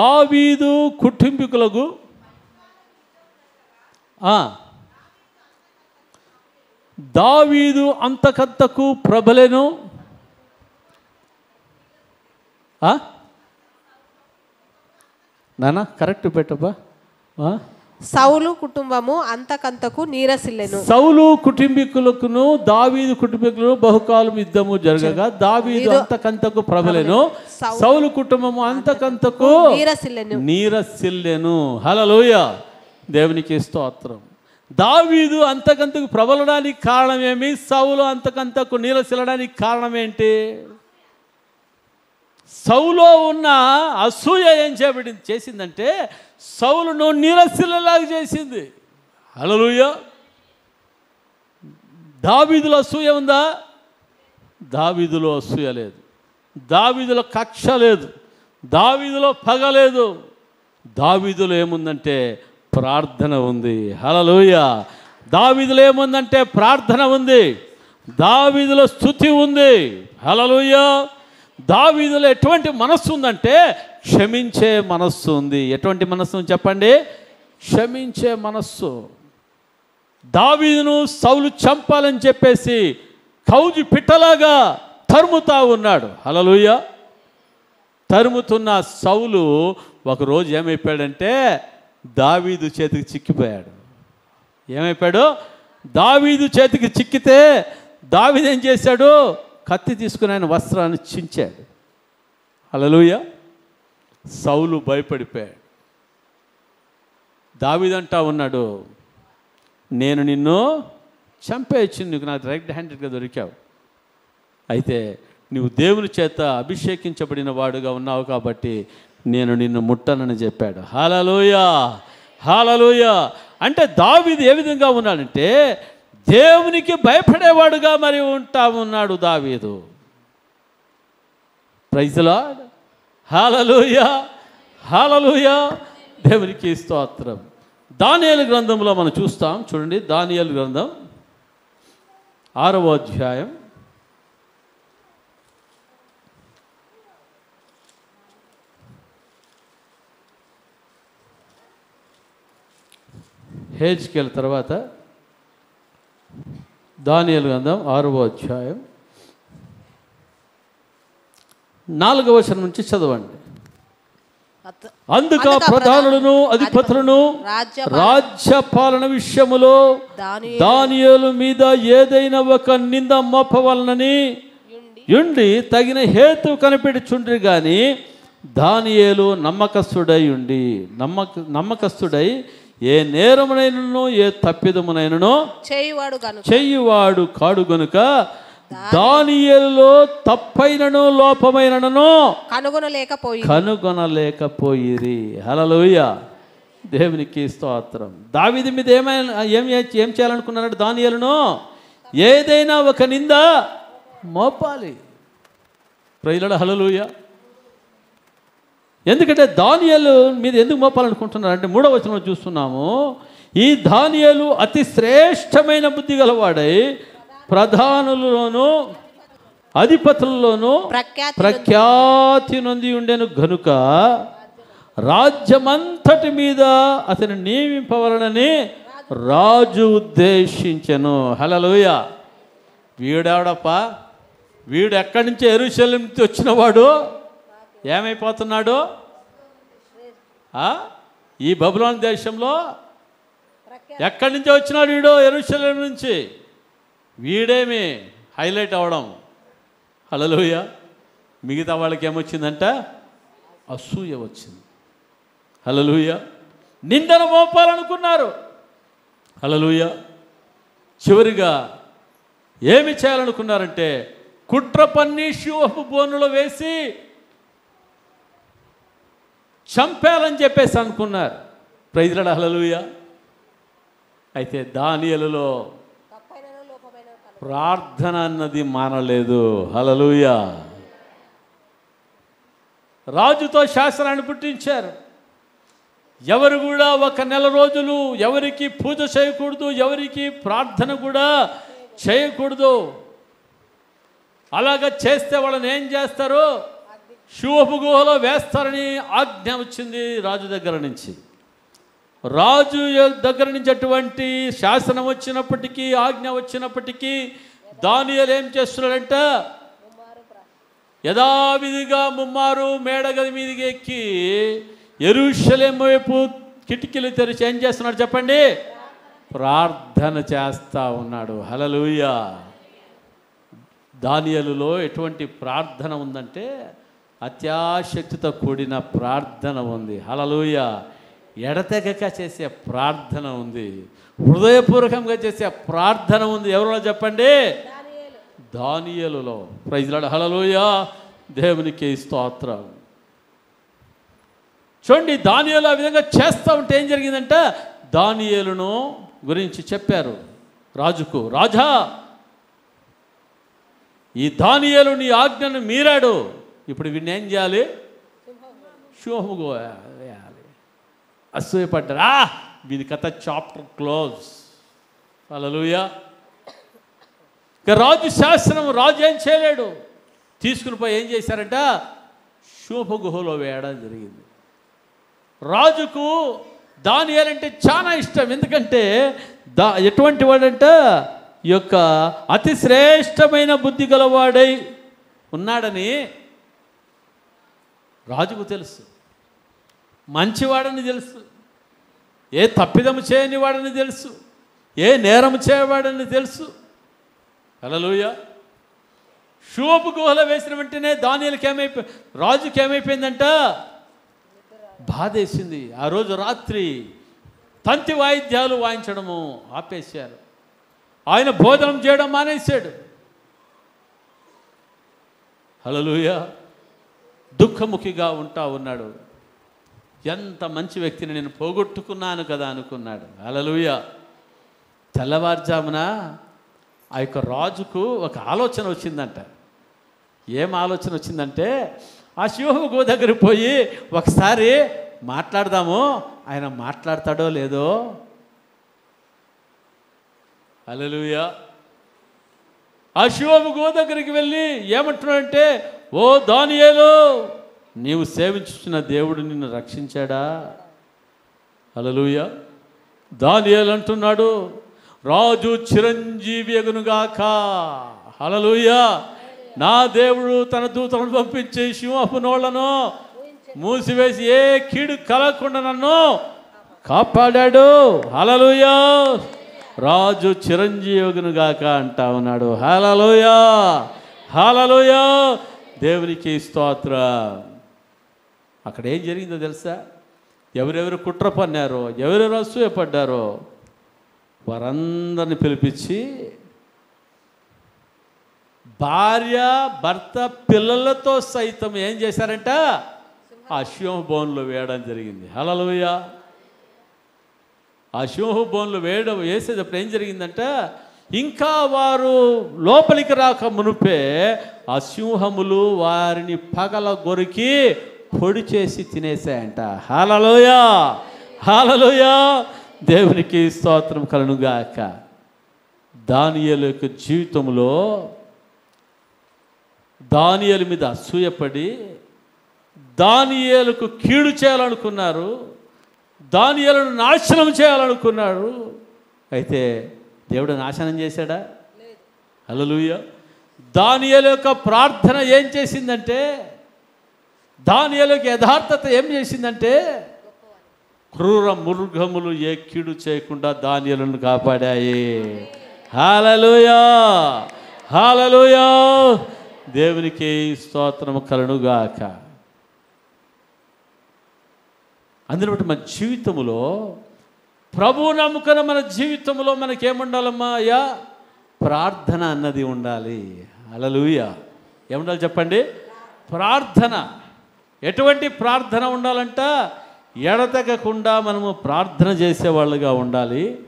దావీదు కుటుంబీకులకు దావీదు అంతకంతకు ప్రబలెను. నానా కరెక్ట్ పెట్టబ్బా. సౌలు కుటుంబము అంతకంతకు నీరసిల్లెను. సౌలు కుటుంబీకులకును దావీదు కుటుంబీకులను బహుకాలం యుద్ధము జరగగా దావీదు అంతకంతకు ప్రబలెను, సౌలు కుటుంబము అంతకంతకు నీరసిల్లెను. హల్లెలూయా. దేవునికి స్తోత్రం. దావీదు అంతకంతకు ప్రబలడానికి కారణం ఏమి? సౌలు అంతకంతకు నీరసిల్లడానికి కారణం ఏంటి? సౌలో ఉన్న అసూయ ఏం చేసిందంటే సౌలును నీరసిల్లలాగా చేసింది. హల్లెలూయా. దావీదులో అసూయ ఉందా? దావీదులో అసూయ లేదు, దావీదులో కక్ష లేదు, దావీదులో పగ లేదు. దావీదులో ఏముందంటే ప్రార్థన ఉంది. హల్లెలూయా. దావీదులో ఏముందంటే ప్రార్థన ఉంది, దావీదులో స్తుతి ఉంది. హల్లెలూయా. దావీదులో ఎటువంటి మనస్సు ఉందంటే క్షమించే మనస్సు ఉంది. ఎటువంటి మనస్సు చెప్పండి? క్షమించే మనస్సు. దావీదును సౌలు చంపాలని చెప్పేసి కౌజు పిట్టలాగా తరుముతా ఉన్నాడు. హల్లెలూయా. తరుముతున్న సౌలు ఒకరోజు ఏమైపోయాడంటే దావీదు చేతికి చిక్కిపోయాడు. ఏమైపోయాడు? దావీదు చేతికి చిక్కితే దావీదు ఏం చేశాడు? కత్తి తీసుకుని ఆయన వస్త్రాన్ని చించాడు. హల్లెలూయా. సౌలు భయపడిపోయాడు. దావీదు అంటా ఉన్నాడు, నేను నిన్ను చంపేయచ్చు, నీకు నాకు రైట్ హ్యాండెడ్గా దొరికావు, అయితే నువ్వు దేవుని చేత అభిషేకించబడిన వాడుగా ఉన్నావు కాబట్టి నేను నిన్ను ముట్టనని చెప్పాడు. హల్లెలూయా, హల్లెలూయా. అంటే దావీదు ఏ విధంగా ఉన్నాడంటే దేవునికి భయపడేవాడుగా మరి ఉంటా ఉన్నాడు దావీదు. Praise the Lord. Hallelujah, hallelujah. దేవునికి స్తోత్రం. దానియేలు గ్రంథంలో మనం చూస్తాం. చూడండి, దానియేలు గ్రంథం 6వ అధ్యాయం 8 తర్వాత దానియేలు గ్రంథం 6వ అధ్యాయం 4వ వచనం నుంచి చదవండి. అందుక ప్రధానులను అధిపతులను రాజ్యపాలన విషయములో దానియేలు మీద ఏదైనా ఒక నింద మోపవలనని యుండి తగిన హేతు కనిపెట్టుచుండ్రి గాని దానియేలు నమ్మకస్తుడై ఏ నేరమునైనను ఏ తప్పిదమునైనను చేయువాడు కాడు గనుక దానియేలులో తప్పైనను లోపమైనను కనుగొనలేకపోయిరి. హల్లెలూయా. దేవునికి స్తోత్రం. దావీదు మీద ఏం చేయాలనుకున్నాడు? దానియేలును ఏదైనా ఒక నింద మోపాలి. Praise the Lord. హల్లెలూయా. ఎందుకంటే దానియేలు మీద ఎందుకు మోపాలనుకుంటున్నారు అంటే 3వ వచనంలో చూస్తున్నాము, ఈ దానియేలు అతి శ్రేష్టమైన బుద్ధి గలవాడై ప్రధానులలోను అధిపతుల్లోనూ ప్రఖ్యాతి నొంది ఉండెను గనుక రాజ్యమంతటి మీద అతను నియమింపవలనని రాజు ఉద్దేశించెను. హల్లెలూయా. వీడెవడప్ప? వీడు ఎక్కడి నుంచి? యెరూషలేము నుంచి వచ్చినవాడు ఏమైపోతున్నాడు? ఈ బబులోను దేశంలో ఎక్కడి నుంచి వచ్చినాడు వీడు? యెరూషలేము నుంచి. వీడేమి హైలైట్ అవ్వడం. హల్లెలూయా. మిగతా వాళ్ళకి ఏమొచ్చిందంట? అసూయ వచ్చింది. హల్లెలూయా. నిందను మోపాలనుకున్నారు. హల్లెలూయా. చివరిగా ఏమి చేయాలనుకున్నారంటే కుట్ర పన్ని షియోహు బోనులో వేసి చంపేయాలని చెప్పేసి అనుకున్నారు. Praise the Lord. హల్లెలూయా. అయితే దానియేలులో ప్రార్థన అన్నది మానలేదు. హల్లెలూయా. రాజుతో శాసనాన్ని పుట్టించారు. ఎవరు కూడా 1 నెల రోజులు ఎవరికి పూజ చేయకూడదు, ఎవరికి ప్రార్థన కూడా చేయకూడదు. అలాగ చేస్తే వాళ్ళని ఏం చేస్తారు? షియోహు గుహలో వేస్తారని ఆజ్ఞ వచ్చింది రాజు దగ్గర నుంచి. రాజు దగ్గర నుంచి అటువంటి శాసనం వచ్చినప్పటికీ, ఆజ్ఞ వచ్చినప్పటికీ దానియేలు ఏం చేస్తున్నాడంట? యథావిధిగా ముమ్మారు మేడగది మీదకి ఎక్కి యెరూషలేము వైపు కిటికీలు తెరిచి ఏం చేస్తున్నాడు చెప్పండి? ప్రార్థన చేస్తా ఉన్నాడు. హల్లెలూయా. దానియేలులో ఎటువంటి ప్రార్థన ఉందంటే అత్యాశక్తితో కూడిన ప్రార్థన ఉంది. హల్లెలూయా. ఎడతెగక చేసే ప్రార్థన ఉంది. హృదయపూర్వకంగా చేసే ప్రార్థన ఉంది. ఎవరో చెప్పండి? దానియేలులో. Praise the Lord. హల్లెలూయా. దేవునికి స్తోత్రం. చూడండి, దానియేలు ఆ విధంగా చేస్తూ ఉంటే ఏం జరిగిందంట? దానియేలును గురించి చెప్పారు రాజుకు, రాజా ఈ దానియేలు నీ ఆజ్ఞను మీరాడు, ఇప్పుడు వీడిని ఏం చేయాలి? షియోహుకు వేయాలి. అసూయపడ్డారు. వీడి కథ చాప్టర్ క్లోజ్. హల్లెలూయా. ఇక రాజు శాసనం, రాజు ఏం చేయలేడు. తీసుకుని పోయి ఏం చేశారంట, సింహపు గుహలో వేయడం జరిగింది. రాజుకు దానియేలు అంటే చాలా ఇష్టం. ఎందుకంటే ఎటువంటి వాడంట, ఈ యొక్క అతి శ్రేష్టమైన బుద్ధి గలవాడై ఉన్నాడని రాజుకు తెలుసు. మంచివాడని తెలుసు, ఏ తప్పిదము చేయని వాడని తెలుసు, ఏ నేరము చేయవాడని తెలుసు. హల్లెలూయా. సింహపు గుహలో వేసిన వెంటనే దానియేలుకి రాజుకి ఏమైపోయిందంట, బాధేసింది. ఆ రోజు రాత్రి తంతి వాయిద్యాలు వాయించడము ఆపేశారు. ఆయన భోజనం చేయడం మానేశాడు. హల్లెలూయా. దుఃఖముఖిగా ఉంటా ఉన్నాడు. ఎంత మంచి వ్యక్తిని నేను పోగొట్టుకున్నాను కదా అనుకున్నాడు. హల్లెలూయా. తెల్లవారుజామున ఆ యొక్క రాజుకు ఒక ఆలోచన వచ్చిందంట. ఏం ఆలోచన వచ్చిందంటే, ఆ సింహపు గుహ దగ్గరికి పోయి ఒకసారి మాట్లాడదాము, ఆయన మాట్లాడతాడో లేదో. హల్లెలూయా. ఆ సింహపు గుహ దగ్గరికి వెళ్ళి ఏమంటున్నాడంటే, ఓ దానియేలు, నీవు సేవించుతున్న దేవుడు నిన్ను రక్షించాడా? హల్లెలూయా. దానియేలు అంటున్నాడు, రాజు చిరంజీవి అగునుగాక. హల్లెలూయా. నా దేవుడు తన దూతలను పంపించి సింహపు నోళ్లను మూసివేసి ఏ కీడు కలగకుండా నన్ను కాపాడాడు. హల్లెలూయా. రాజు చిరంజీవిగాక అంటా ఉన్నాడు. హల్లెలూయా. హల్లెలూయా. దేవునికి స్తోత్రం. అక్కడ ఏం జరిగిందో తెలుసా? ఎవరెవరు కుట్ర పన్నారో, ఎవరెవరు అసూయపడ్డారో వారందరిని పిలిపించి భార్య, భర్త, పిల్లలతో సైతం ఏం చేశారంట, ఆ సింహపు బోన్లో వేయడం జరిగింది. హల్లెలూయా. ఆ సింహపు బోన్లో వేసేటప్పుడు ఏం జరిగిందంట, ఇంకా వారు లోపలికి రాక మునుపే ఆ సింహములు వారిని పగల గొరికి పొడి చేసి తినేసాయంట. హల్లెలూయా. హల్లెలూయా. దేవునికి స్తోత్రం కలుగుగాక. దానియేలు యొక్క జీవితంలో దానియేలు మీద అసూయపడి దానియేలుకు కీడు చేయాలనుకున్నారు, దానియేలును నాశనం చేయాలనుకున్నారు. అయితే దేవుడు నాశనం చేశాడా? హల్లెలూయా. దానియేలు యొక్క ప్రార్థన ఏం చేసిందంటే, దానియేలు యొక్క యథార్థత ఏం చేసిందంటే, క్రూర మృగములు ఏ కీడు చేయకుండా దానియేలును కాపాడాయి. హల్లెలూయా. హల్లెలూయా. దేవునికి స్తోత్రము కలుగుగాక. అందులో బట్టి మన జీవితంలో ప్రభువు నమ్ముకున్న మన జీవితంలో మనకేముండాలమ్మా? అయ్యా, ప్రార్థన అన్నది ఉండాలి. హల్లెలూయా. ఏముండాలి చెప్పండి? ప్రార్థన. ఎటువంటి ప్రార్థన ఉండాలంట? ఎడతెగకుండా మనము ప్రార్థన చేసేవాళ్ళుగా ఉండాలి,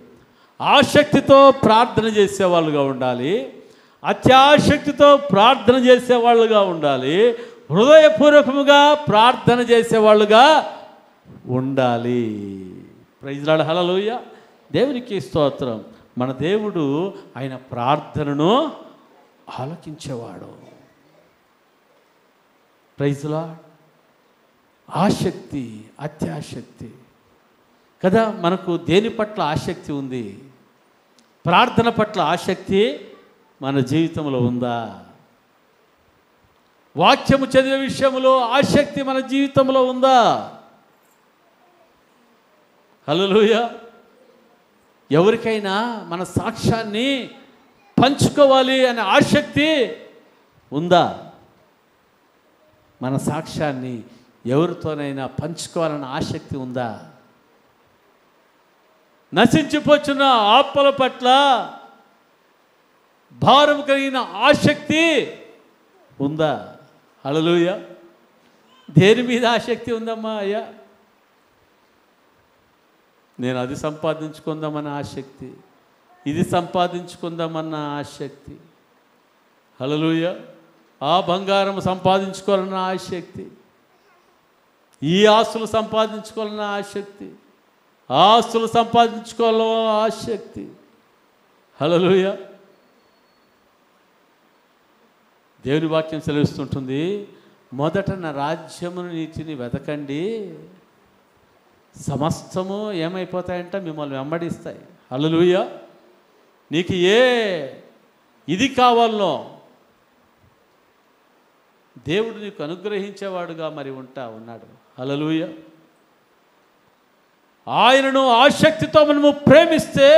ఆసక్తితో ప్రార్థన చేసేవాళ్ళుగా ఉండాలి, అత్యాసక్తితో ప్రార్థన చేసేవాళ్ళుగా ఉండాలి, హృదయపూర్వకముగా ప్రార్థన చేసేవాళ్ళుగా ఉండాలి. Praise Lord. హల్లెలూయా. దేవునికి స్తోత్రం. మన దేవుడు ఆయన ప్రార్థనను ఆలకించేవాడు. Praise lord. ఆసక్తి, అత్యాసక్తి కదా. మనకు దేని పట్ల ఆసక్తి ఉంది? ప్రార్థన పట్ల ఆసక్తి మన జీవితంలో ఉందా? వాక్యము చదివే విషయంలో ఆసక్తి మన జీవితంలో ఉందా? హల్లెలూయా. ఎవరికైనా మన సాక్ష్యాన్ని పంచుకోవాలి అనే ఆసక్తి ఉందా? మన సాక్ష్యాన్ని ఎవరితోనైనా పంచుకోవాలన్న ఆసక్తి ఉందా? నశించిపోతున్న ఆత్మల పట్ల భారం కలిగిన ఆసక్తి ఉందా? హల్లెలూయా. దేని మీద ఆసక్తి ఉందమ్మా? అయ్యా, నేను అది సంపాదించుకుందామన్న ఆసక్తి, ఇది సంపాదించుకుందామన్న ఆసక్తి. హల్లెలూయా. ఆ బంగారం సంపాదించుకోవాలన్న ఆసక్తి, ఈ ఆస్తులు సంపాదించుకోవాలన్న ఆసక్తి, ఆస్తులు సంపాదించుకోవాలన్న ఆసక్తి. హల్లెలూయా. దేవుని వాక్యం సెలవిస్తుంటుంది, మొదట నా రాజ్యమును నీతిని వెతకండి, సమస్తము ఏమైపోతాయంట, మిమ్మల్ని వెంబడిస్తాయి. హల్లెలూయా. నీకు ఇది కావాలనో దేవుడు నీకు అనుగ్రహించేవాడుగా మరి ఉన్నాడు. హల్లెలూయా. ఆయనను ఆసక్తితో మనము ప్రేమిస్తే,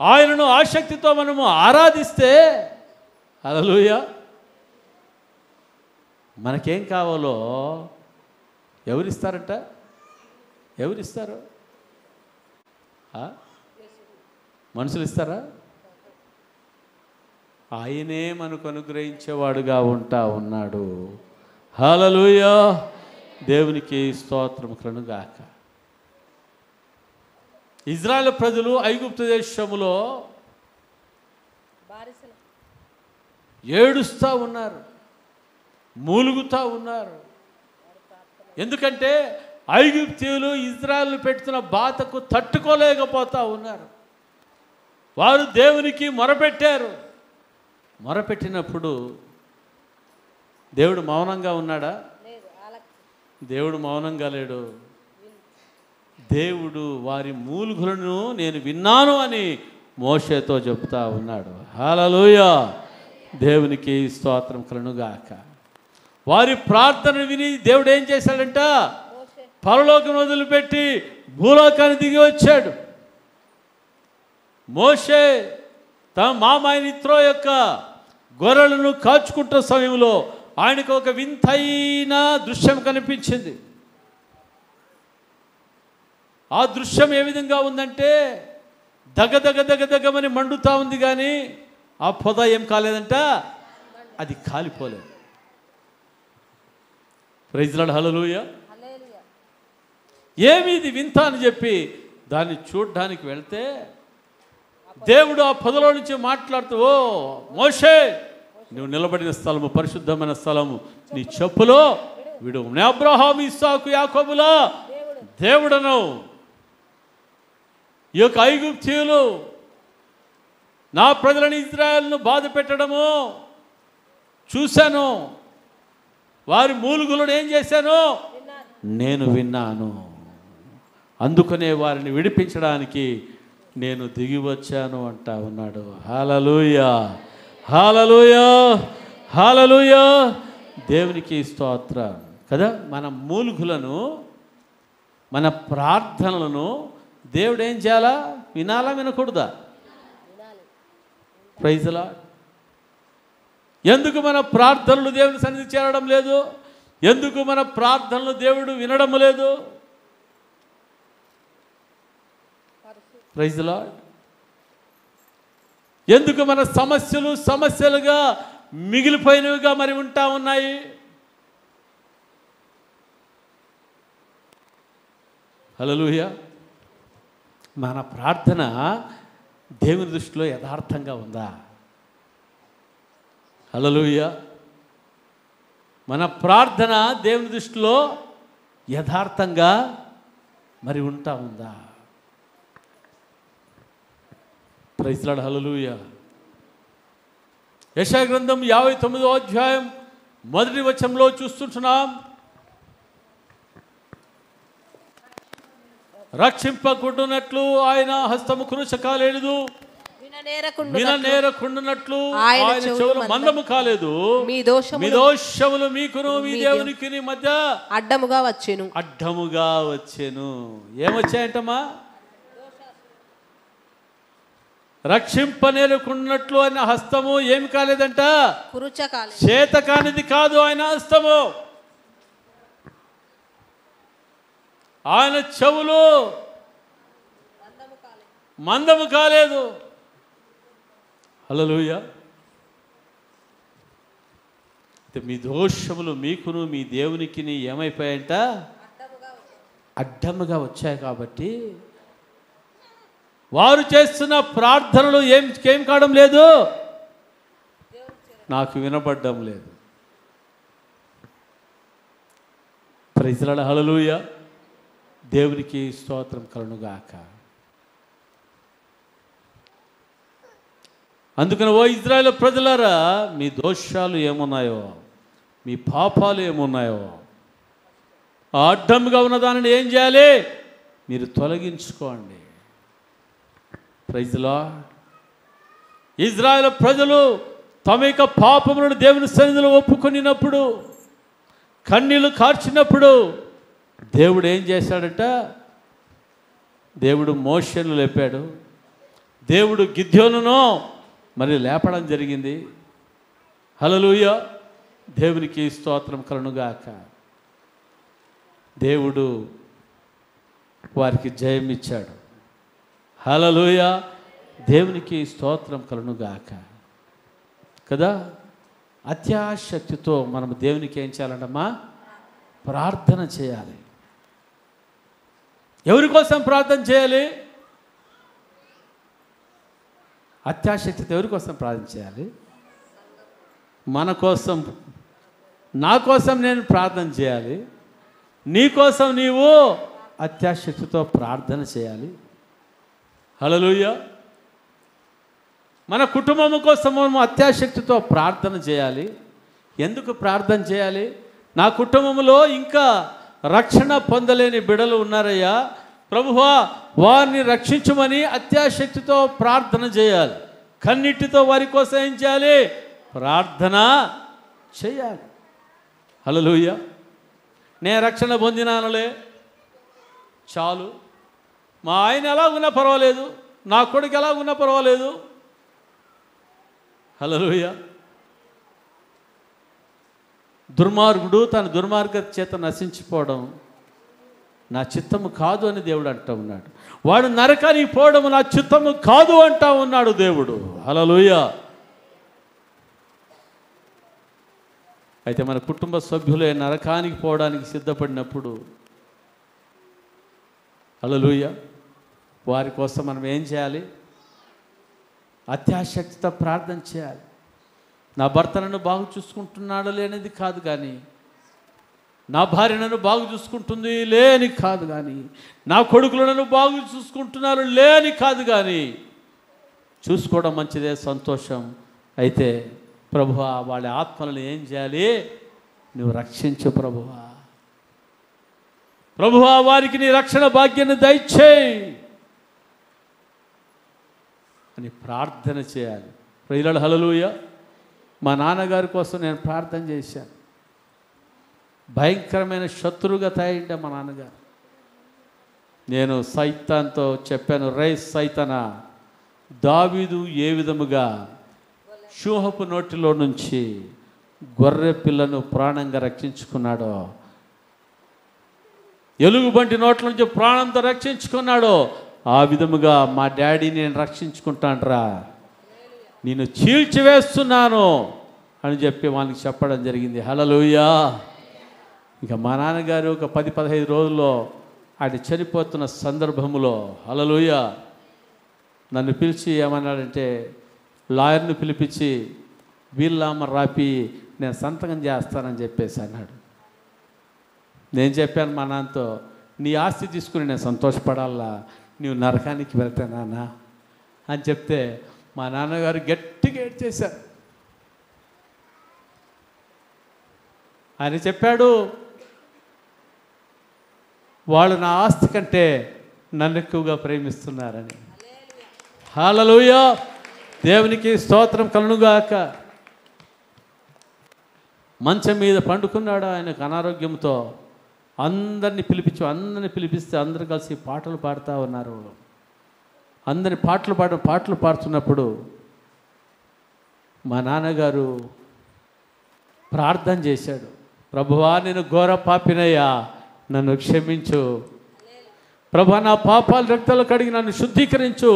ఆయనను ఆసక్తితో మనము ఆరాధిస్తే, హల్లెలూయా, మనకేం కావాలో ఎవరిస్తారంట? ఎవరిస్తారు? మనుషులు ఇస్తారా? ఆయనే మనకు అనుగ్రహించేవాడుగా ఉన్నాడు. హల్లెలూయా. దేవునికి స్తోత్రం కలుగుగాక. ఇజ్రాయెల్ ప్రజలు ఐగుప్తు దేశములో ఏడుస్తూ ఉన్నారు, మూలుగుతూ ఉన్నారు. ఎందుకంటే ఐగుప్తీయులు ఇజ్రాయెల్ పెడుతున్న బాధకు తట్టుకోలేకపోతూ ఉన్నారు. వారు దేవునికి మొరపెట్టారు. మొరపెట్టినప్పుడు దేవుడు మౌనంగా ఉన్నాడా? దేవుడు మౌనంగా లేడు. దేవుడు వారి మూలుగులను నేను విన్నాను అని మోషేతో చెప్తా ఉన్నాడు. హల్లెలూయా. దేవునికి స్తోత్రం కలుగుగాక. వారి ప్రార్థన విని దేవుడు ఏం చేశాడంట? పరలోకం వదిలిపెట్టి భూలోకాన్ని దిగి వచ్చాడు. మోషే తమ మామాయిన ఇత్రో యొక్క గొర్రెలను కాచుకుంటున్న సమయంలో ఆయనకు ఒక వింతైన దృశ్యం కనిపించింది. ఆ దృశ్యం ఏ విధంగా ఉందంటే, దగ్గమని మండుతూ ఉంది, కానీ ఆ పొద ఏం కాలేదంట, అది కాలిపోలేదు. Praise Lord. హల్లెలూయా. ఏమి ఇది వింత అని చెప్పి దాన్ని చూడ్డానికి వెళ్తే దేవుడు ఆ పొదలో నుంచి మాట్లాడుతూ, ఓ మోషే, నువ్వు నిలబడిన స్థలము పరిశుద్ధమైన స్థలము, నీ చెప్పులో విడు, నే అబ్రహాము ఇస్సాకు యాకోబుల దేవుడను. ఈ యొక్క ఐగుప్తీయులు నా ప్రజలను ఇజ్రాయెల్ను బాధ పెట్టడము చూశాను, వారి మూలుగులను ఏం చేశాను నేను విన్నాను, అందుకనే వారిని విడిపించడానికి నేను దిగి వచ్చాను అంటా ఉన్నాడు. హల్లెలూయా. హల్లెలూయా. హల్లెలూయా. దేవునికి స్తోత్రం కదా. మన మూలుగులను, మన ప్రార్థనలను దేవుడు ఏం చేయాలా? వినాలా, వినకూడదా? Praise Lord. ఎందుకు మన ప్రార్థనలు దేవుని సన్నిధి చేరడం లేదు? ఎందుకు మన ప్రార్థనలు దేవుడు వినడం లేదు? Praise Lord. ఎందుకు మన సమస్యలుగా మిగిలిపోయినవిగా మరి ఉంటా ఉన్నాయి? హల్లెలూయా. మన ప్రార్థన దేవుని దృష్టిలో యథార్థంగా ఉందా? హల్లెలూయా. మన ప్రార్థన దేవుని దృష్టిలో యథార్థంగా మరి ఉంటా ఉందా? Praise Lord. హల్లెలూయా. యెషయా గ్రంథం 59వ అధ్యాయం 1వ వచనంలో చూస్తుంటున్నాం. రక్షింపకుండునట్లు ఆయన హస్తము కృషకాలేదు, విననేరకుండునట్లు ఆయన చెవులు మందము కాలేదు, మీ దోషములు మీకును మీ దేవునికి మధ్య అడ్డముగా వచ్చెను. ఏమొచ్చాయంటమ్మా? రక్షింపనేరకుండునట్లు ఆయన హస్తము ఏమి కాలేదంట? చేత కానిది కాదు ఆయన హస్తము. ఆయన చెవులు మందము కాలేదు. హల్లెలూయా. మీ దోషములు మీకును మీ దేవునికి ఏమైపోయాయంట? అడ్డముగా వచ్చాయి. కాబట్టి వారు చేస్తున్న ప్రార్థనలు ఏం కావడం లేదు, నాకు వినబడ్డం లేదు. Praise Lord. హల్లెలూయా. దేవునికి స్తోత్రం కలుగుగాక. అందుకని ఓ ఇజ్రాయేలు ప్రజలారా, మీ దోషాలు ఏమున్నాయో, మీ పాపాలు ఏమున్నాయో, ఆ అడ్డంగా ఉన్న దానిని ఏం చేయాలి? మీరు తొలగించుకోండి. Praise the Lord. ఇజ్రాయేలు ప్రజలు తమ యొక్క పాపములను దేవుని సన్నిధిలో ఒప్పుకొనినప్పుడు, కన్నీళ్లు కార్చినప్పుడు దేవుడు ఏం చేశాడట? దేవుడు మోషేను లేపాడు. దేవుడు గిద్యోనును మరి లేపడం జరిగింది. హల్లెలూయా. దేవునికి స్తోత్రం కలుగునుగాక. దేవుడు వారికి జయం ఇచ్చాడు. హల్లెలూయా. దేవునికి స్తోత్రం కలుగునుగాక కదా. అత్యాశక్తితో మనం దేవునికి ఏం చేయాలంటమ్మా? ప్రార్థన చేయాలి. ఎవరి కోసం ప్రార్థన చేయాలి? అత్యాశక్తితో ఎవరి కోసం ప్రార్థన చేయాలి? మన కోసం, నా కోసం నేను ప్రార్థన చేయాలి. నీ కోసం నీవు అత్యాశక్తితో ప్రార్థన చేయాలి. హల్లెలూయా. మన కుటుంబం కోసం మనం అత్యాశక్తితో ప్రార్థన చేయాలి. ఎందుకు ప్రార్థన చేయాలి? నా కుటుంబంలో ఇంకా రక్షణ పొందలేని బిడ్డలు ఉన్నారయ్యా, ప్రభువా వారిని రక్షించమని అత్యాశక్తితో ప్రార్థన చేయాలి. కన్నీటితో వారి కోసం ఏం చేయాలి? ప్రార్థన చేయాలి. హల్లెలూయా. నేను రక్షణ పొందినానులే చాలు, మా ఆయన ఎలా ఉన్నా పర్వాలేదు, నా కొడుకు ఎలా ఉన్నా పర్వాలేదు. హల్లెలూయా. దుర్మార్గుడు తన దుర్మార్గత చేత నశించిపోవడం నా చిత్తము కాదు అని దేవుడు అంటూ ఉన్నాడు. వాడు నరకానికి పోవడం నా చిత్తము కాదు అంటా ఉన్నాడు దేవుడు. హల్లెలూయా. అయితే మన కుటుంబ సభ్యులే నరకానికి పోవడానికి సిద్ధపడినప్పుడు, హల్లెలూయా, వారి కోసం మనం ఏం చేయాలి? అత్యాశక్తితో ప్రార్థన చేయాలి. నా భర్త నన్ను బాగు చూసుకుంటున్నాడు లేనిది కాదు కానీ, నా భార్య నన్ను బాగు చూసుకుంటుంది లేని కాదు కానీ, నా కొడుకులు నన్ను బాగు చూసుకుంటున్నారు లేని కాదు కానీ, చూసుకోవడం మంచిదే, సంతోషం. అయితే ప్రభువా వాళ్ళ ఆత్మలను ఏం చేయాలి? నువ్వు రక్షించు ప్రభువా. ప్రభువా వారికి నీ రక్షణ భాగ్యాన్ని దయచేయి అని ప్రార్థన చేయాలి. ప్రియులారా, హల్లెలూయా. మా నాన్నగారి కోసం నేను ప్రార్థన చేశాను. భయంకరమైన శత్రువుగా తయారైండే మా నాన్నగారు. నేను సైతాన్తో చెప్పాను, రే సైతానా, దావీదు ఏ విధముగా సింహపు నోటిలో నుంచి గొర్రె పిల్లను ప్రాణంగా రక్షించుకున్నాడో, ఎలుగుబంటి నోట్ల నుంచి ప్రాణంతో రక్షించుకున్నాడో, ఆ విధముగా మా డాడీ నేను రక్షించుకుంటానురా, నేను చీల్చివేస్తున్నాను అని చెప్పి వాళ్ళకి చెప్పడం జరిగింది. హల్లెలూయా. ఇక మా నాన్నగారు ఒక 10-15 రోజుల్లో ఆయన చనిపోతున్న సందర్భంలో, హల్లెలూయా, నన్ను పిలిచి ఏమన్నాడంటే, లాయర్ని పిలిపించి వీళ్ళమ్మ రాపి నేను సంతకం చేస్తానని చెప్పేసి అన్నాడు. నేను చెప్పాను మా నాన్నతో, నీ ఆస్తి తీసుకుని నేను సంతోషపడాలా, నీవు నరకానికి వెళ్తానా అని చెప్తే మా నాన్నగారు గట్టిగా ఏడ్చేశారు. ఆయన చెప్పాడు, వాళ్ళు నా ఆస్తి కంటే నన్ను ఎక్కువగా ప్రేమిస్తున్నారని. హల్లెలూయా. దేవునికి స్తోత్రం కలుగునుగాక. మంచం మీద పండుకున్నాడు. ఆయనకు అనారోగ్యంతో అందరినీ పిలిపిస్తే అందరూ కలిసి పాటలు పాడుతూ ఉన్నారు. అందరి పాటలు పాడుతున్నప్పుడు మా నాన్నగారు ప్రార్థన చేశాడు, ప్రభువా నేను ఘోర పాపినయ్యా, నన్ను క్షమించు ప్రభువా, నా పాపాలు రక్తాలు కడిగి నన్ను శుద్ధీకరించు,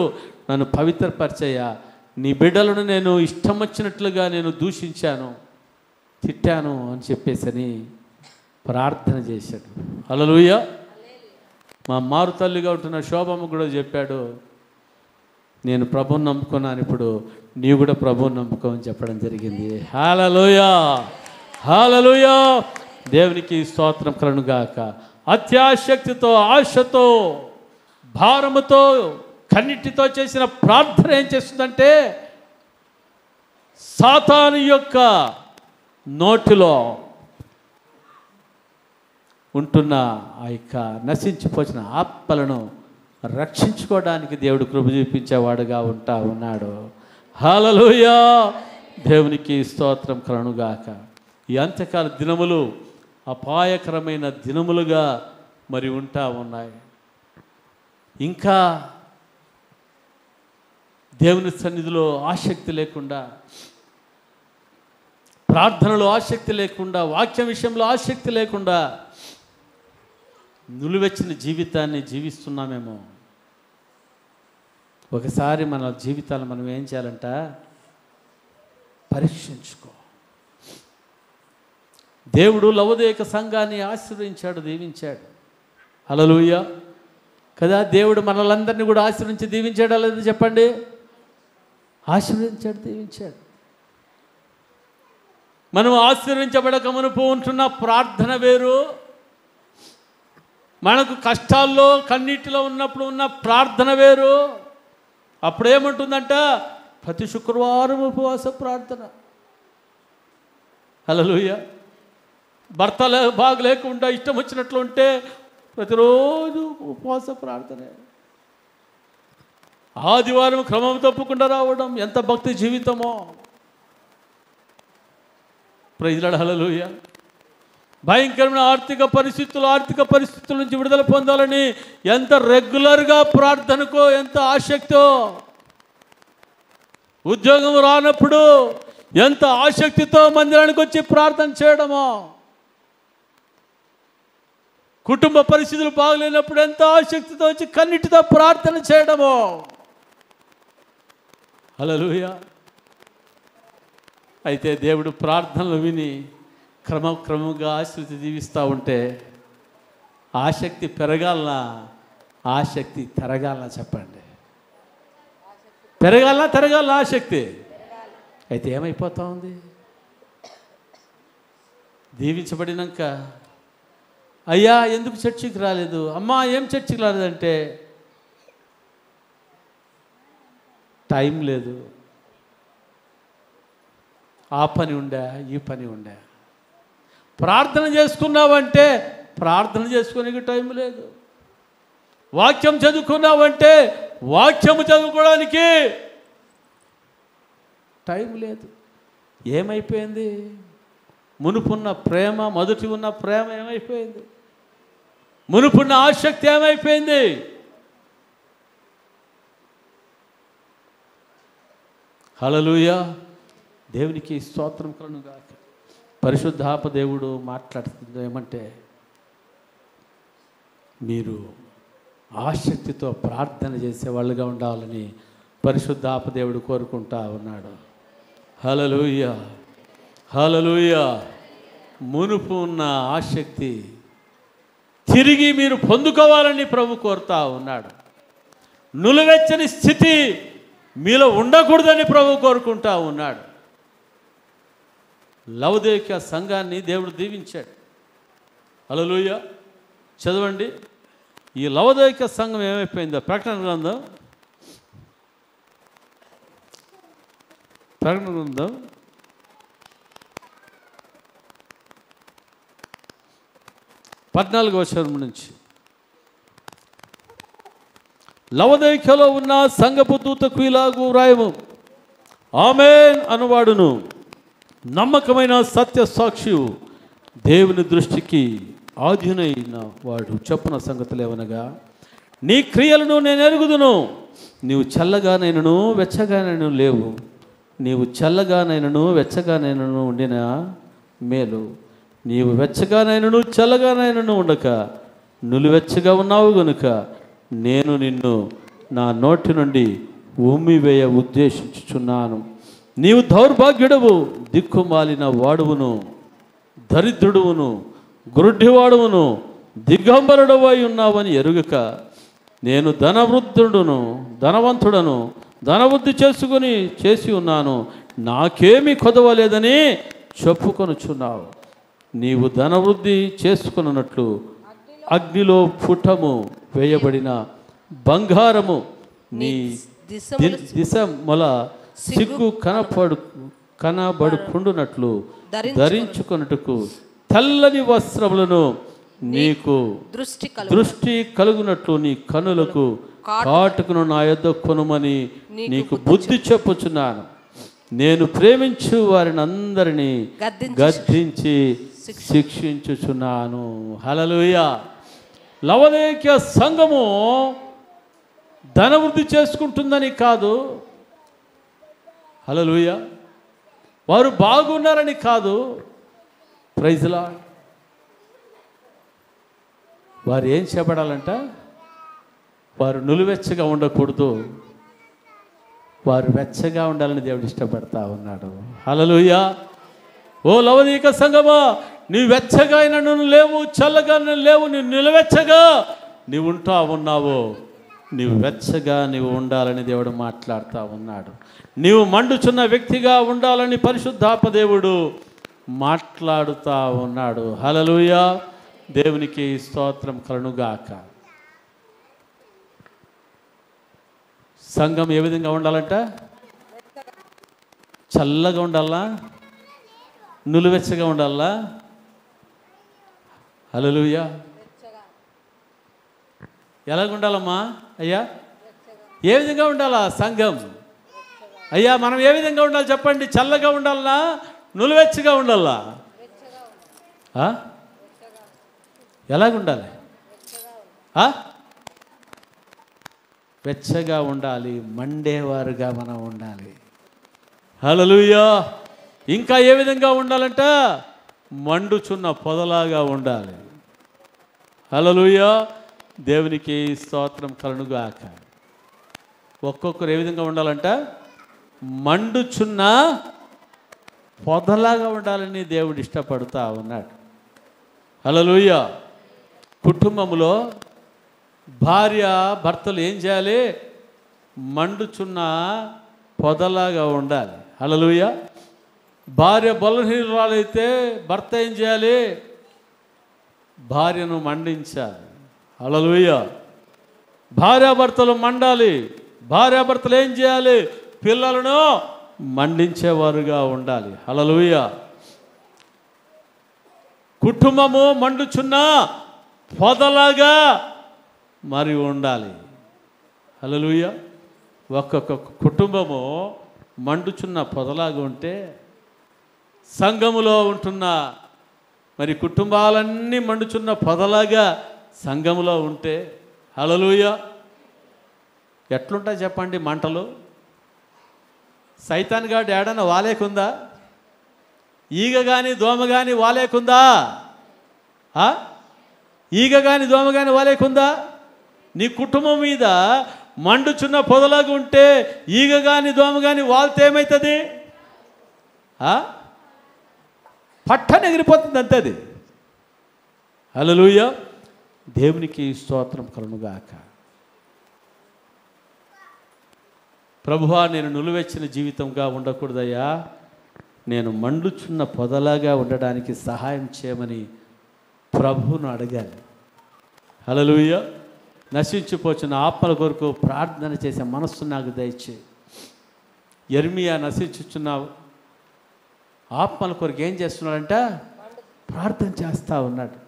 నన్ను పవిత్రపరిచయ్యా, నీ బిడ్డలను నేను ఇష్టం వచ్చినట్లుగా నేను దూషించాను, తిట్టాను అని చెప్పేసి ప్రార్థన చేశాడు. హల్లెలూయా. మా మారు తల్లిగా ఉంటున్న శోభమ్మ కూడా చెప్పాడు, నేను ప్రభువుని నమ్ముకున్నాను, ఇప్పుడు నీవు కూడా ప్రభువుని నమ్ముకోమని చెప్పడం జరిగింది. హల్లెలూయా. హల్లెలూయా. దేవునికి స్తోత్రం కలుగునుగాక. అత్యాశక్తితో, ఆశతో, భారముతో, కన్నిటితో చేసిన ప్రార్థన ఏం చేస్తుందంటే సాతాను యొక్క నోటిలో ఉంటున్న ఆ యొక్క నశించిపోచిన ఆత్మలను రక్షించుకోవడానికి దేవుడు కృప చూపించేవాడుగా ఉన్నాడు. హల్లెలూయా, దేవునికి స్తోత్రం కలుగుగాక. ఈ అంత్యకాల దినములు అపాయకరమైన దినములుగా మరి ఉన్నాయి. ఇంకా దేవుని సన్నిధిలో ఆసక్తి లేకుండా, ప్రార్థనలో ఆసక్తి లేకుండా, వాక్యం విషయంలో ఆసక్తి లేకుండా నులివెచ్చిన జీవితాన్ని జీవిస్తున్నామేమో. ఒకసారి మన జీవితాలు మనం ఏం చేయాలంట, పరీక్షించుకో. దేవుడు లవోదికయ సంఘాన్ని ఆశీర్వదించాడు, దీవించాడు. హల్లెలూయా కదా. దేవుడు మనలందరినీ కూడా ఆశీర్వించి దీవించాడా లేదా చెప్పండి? ఆశీర్వదించాడు, దీవించాడు. మనం ఆశీర్వించబడక మునుపు ఉంటున్న ప్రార్థన వేరు, మనకు కష్టాల్లో కన్నీటిలో ఉన్నప్పుడు ఉన్న ప్రార్థన వేరు. అప్పుడేముంటుందంట, ప్రతి శుక్రవారం ఉపవాస ప్రార్థన. హల్లెలూయా. భర్త బాగలేకుండా ఇష్టం వచ్చినట్లు ఉంటే ప్రతిరోజు ఉపవాస ప్రార్థనే. ఆదివారం క్రమం తప్పకుండా రావడం ఎంత భక్తి జీవితమో. Praise Lord. హల్లెలూయా. భయంకరమైన ఆర్థిక పరిస్థితుల నుంచి విడుదల పొందాలని ఎంత రెగ్యులర్గా ప్రార్థనకో, ఎంత ఆసక్తో. ఉద్యోగం రానప్పుడు ఎంత ఆసక్తితో మందిరానికి వచ్చి ప్రార్థన చేయడమో. కుటుంబ పరిస్థితులు బాగలేనప్పుడు ఎంత ఆసక్తితో వచ్చి కన్నిటితో ప్రార్థన చేయడమో. హల్లెలూయా. అయితే దేవుడు ప్రార్థనలు విని క్రమంగా ఆశక్తి జీవిస్తూ ఉంటే ఆసక్తి పెరగాలనా, ఆసక్తి తరగాలనా చెప్పండి? పెరగాలనా తరగాలనా ఆసక్తి? అయితే ఏమైపోతా ఉంది? దీవించబడినాక అయ్యా ఎందుకు చర్చికి రాలేదు, అమ్మా ఏం చర్చికి రాలేదంటే టైం లేదు, ఆ పని ఉండా, ఈ పని ఉండా. ప్రార్థన చేసుకున్నావంటే ప్రార్థన చేసుకోనికి టైం లేదు. వాక్యం చదువుకున్నావంటే వాక్యము చదువుకోవడానికి టైం లేదు. ఏమైపోయింది? మునుపున్న ప్రేమ, మొదటి ఉన్న ప్రేమ ఏమైపోయింది? మునుపున్న ఆసక్తి ఏమైపోయింది? హల్లెలూయా. దేవునికి స్తోత్రం కలుగుగాక. పరిశుద్ధాత్మ దేవుడు మాట్లాడుతుంది ఏమంటే, మీరు ఆసక్తితో ప్రార్థన చేసేవాళ్ళుగా ఉండాలని పరిశుద్ధాత్మ దేవుడు కోరుకుంటా ఉన్నాడు. హల్లెలూయా, హల్లెలూయా. మునుపు ఉన్న ఆసక్తి తిరిగి మీరు పొందుకోవాలని ప్రభు కోరుతా ఉన్నాడు. నులివెచ్చని స్థితి మీలో ఉండకూడదని ప్రభు కోరుకుంటా ఉన్నాడు. లవోదికయ సంఘాన్ని దేవుడు దీవించాడు. హల్లెలూయా. చదవండి, ఈ లవోదికయ సంఘం ఏమైపోయిందో ప్రకటన గ్రంథం 14వ వచనం నుంచి. లవోదికయలో ఉన్న సంఘపు దూతకు ఇలాగు వ్రాయము, ఆమేన్ అనువాడును నమ్మకమైన సత్య సాక్షి దేవుని దృష్టికి ఆధీనైన వాడు చెప్పున సంగతులు ఏమనగా, నీ క్రియలను నేను ఎరుగుదును. నీవు చల్లగానైనను వెచ్చగానైనను లేవు. నీవు చల్లగానైనను వెచ్చగానైనను ఉండిన మేలు. నీవు వెచ్చగానైనను చల్లగానైనను ఉండక నులివెచ్చగా ఉన్నావు గనుక నేను నిన్ను నా నోటి నుండి ఉమ్మివేయ ఉద్దేశించుచున్నాను. నీవు దౌర్భాగ్యుడవు, దిక్కుమాలిన వాడువును, దరిద్రుడువును, గురుడ్డివాడువును, దిగంబరుడవై ఉన్నావని ఎరుగక నేను ధనవంతుడను, ధనవృద్ధి చేసి ఉన్నాను, నాకేమీ కొదవలేదని చెప్పుకొనుచున్నావు. నీవు ధనవృద్ధి చేసుకున్నట్లు అగ్నిలో పుటము వేయబడిన బంగారము నీ దిశ మొల సిగ్గు కనబడుకుండునట్లు ధరించుకొనుటకు తెల్లని వస్త్రములను నీకు దృష్టి కలుగునట్లు నీ కనులకు కాటుకును నా యొద్ద కొనుమని నీకు బుద్ధి చెప్పుచున్నాను. నేను ప్రేమించు వారిని అందరినీ గద్దించి శిక్షించుచున్నాను. హల్లెలూయా. లవోదికయ సంఘము ధనవృద్ధి చేసుకుంటుందని కాదు, హల్లెలూయా, వారు బాగున్నారని కాదు, ప్రైజ్ లార్డ్. వారు ఏం చేపడాలంట? వారు నులివెచ్చగా ఉండకూడదు, వారు వెచ్చగా ఉండాలని దేవుడు ఇష్టపడతా ఉన్నాడు. హల్లెలూయా. ఓ లవోదికయ సంఘమా, నీవు వెచ్చగా అయినా నువ్వు లేవు, చల్లగా లేవు, నీవు నిలవెచ్చగా నీవు ఉంటా ఉన్నావు. నీవు వెచ్చగా నీవు ఉండాలని దేవుడు మాట్లాడుతూ ఉన్నాడు. నీవు మండుచున్న వ్యక్తిగా ఉండాలని పరిశుద్ధాత్మ దేవుడు మాట్లాడుతూ ఉన్నాడు. హల్లెలూయా. దేవునికి స్తోత్రం కలుగుగాక. సంఘం ఏ విధంగా ఉండాలంట? చల్లగా ఉండాలా, నులివెచ్చగా ఉండాలా? హల్లెలూయా. ఎలాగ ఉండాలమ్మా అయ్యా? ఏ విధంగా ఉండాలా సంఘం? అయ్యా మనం ఏ విధంగా ఉండాలి చెప్పండి? చల్లగా ఉండాలా, నులివెచ్చగా ఉండాలా? ఎలాగుండాలి? వెచ్చగా ఉండాలి, మండేవారుగా మనం ఉండాలి. హల్లెలూయా. ఇంకా ఏ విధంగా ఉండాలంట? మండుచున్న పొదలాగా ఉండాలి. హల్లెలూయా. దేవునికి స్తోత్రం కలుగుగాక. ఒక్కొక్కరు ఏ విధంగా ఉండాలంట? మండుచున్న పొదలాగా ఉండాలని దేవుడు ఇష్టపడుతూ ఉన్నాడు. హల్లెలూయా. కుటుంబంలో భార్య భర్తలు ఏం చేయాలి? మండుచున్న పొదలాగా ఉండాలి. హల్లెలూయా. భార్య బలహీనురాలైతే భర్త ఏం చేయాలి? భార్యను మండించాలి. హల్లెలూయా. భార్యాభర్తలు మండాలి. భార్యాభర్తలు ఏం చేయాలి? పిల్లలను మండించేవారుగా ఉండాలి. హల్లెలూయా. కుటుంబము మండుచున్న పొదలాగా మరి ఉండాలి. హల్లెలూయా. ఒక్కొక్క కుటుంబము మండుచున్న పొదలాగా ఉంటే, సంఘములో ఉంటున్న మరి కుటుంబాలన్నీ మండుచున్న పొదలాగా సంఘములో ఉంటే, హల్లెలూయా, ఎట్లుంటాయి చెప్పండి మంటలు? సైతాన్ గాడు ఏడన్నా వాలేకుందా? ఈగ కానీ దోమ కానీ వాలేకుందా? ఈగ కానీ దోమ కానీ వాలేకుందా? నీ కుటుంబం మీద మండుచున్న పొదలాగా ఉంటే ఈగ కానీ దోమ కానీ వాళ్తే ఏమవుతుంది? పట్టణ ఎగిరిపోతుంది అంతే అది. హల్లెలూయా. దేవునికి స్తోత్రం కలుగుగాక. ప్రభువా, నేను నులివెచ్చిన జీవితంగా ఉండకూడదయ్యా, నేను మండుచున్న పొదలాగా ఉండడానికి సహాయం చేయమని ప్రభువును అడగాలి. హల్లెలూయా. నశించిపోచిన ఆత్మల కొరకు ప్రార్థన చేసే మనస్సు నాకు దయచేయి. యెర్మీయా నశించుచున్న ఆత్మల కొరకు ఏం చేస్తున్నాడంట? ప్రార్థన చేస్తూ ఉన్నాడు.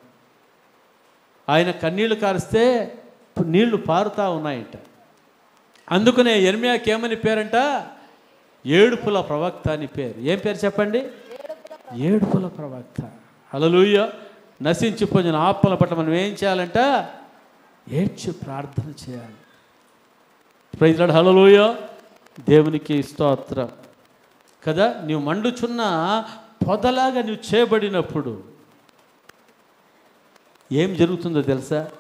ఆయన కన్నీళ్లు కారిస్తే నీళ్లు పారుతూ ఉన్నాయంట. అందుకనే యెర్మీయాకి ఏమని పేరంట? ఏడుపుల ప్రవక్త అని పేరు. ఏం పేరు చెప్పండి? ఏడుపుల ప్రవక్త. హల్లెలూయా. నశించిపోయిన ఆత్మల పట్ల మనం ఏం చేయాలంట? ఏడ్చి ప్రార్థన చేయాలి. Praise Lord. హల్లెలూయా. దేవునికి స్తోత్రం కదా. నీవు మండుచున్న పొదలాగా నువ్వు చేయబడినప్పుడు ఏం జరుగుతుందో తెలుసా?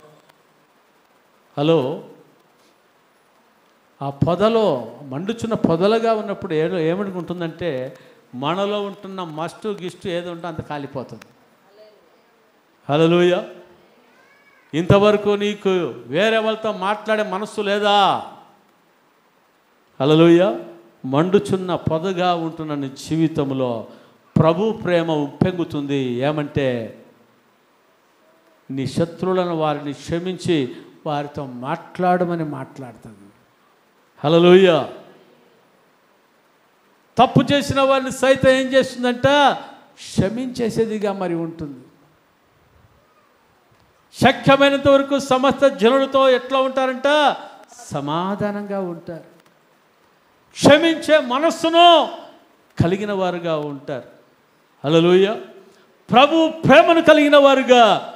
హలో, ఆ పొదలో మండుచున్న పొదలుగా ఉన్నప్పుడు ఏమనుకుంటుందంటే మనలో ఉంటున్న మస్టు గిస్టు ఏదో ఉంటే అంత కాలిపోతుంది. హల్లెలూయా. ఇంతవరకు నీకు వేరే వాళ్ళతో మాట్లాడే మనస్సు లేదా? హల్లెలూయా. మండుచున్న పొదగా ఉంటున్న నీ జీవితంలో ప్రభు ప్రేమ ఉప్పెంగుతుంది. ఏమంటే నీ శత్రువులను వారిని క్షమించి వారితో మాట్లాడమని మాట్లాడుతుంది. హల్లెలూయా. తప్పు చేసిన వారిని సైతం ఏం చేస్తుందంట? క్షమించేసేదిగా మరి ఉంటుంది. శక్యమైనంత వరకు సమస్త జనులతో ఎట్లా ఉంటారంట? సమాధానంగా ఉంటారు. క్షమించే మనస్సును కలిగిన వారుగా ఉంటారు. హల్లెలూయా. ప్రభు ప్రేమను కలిగిన వారుగా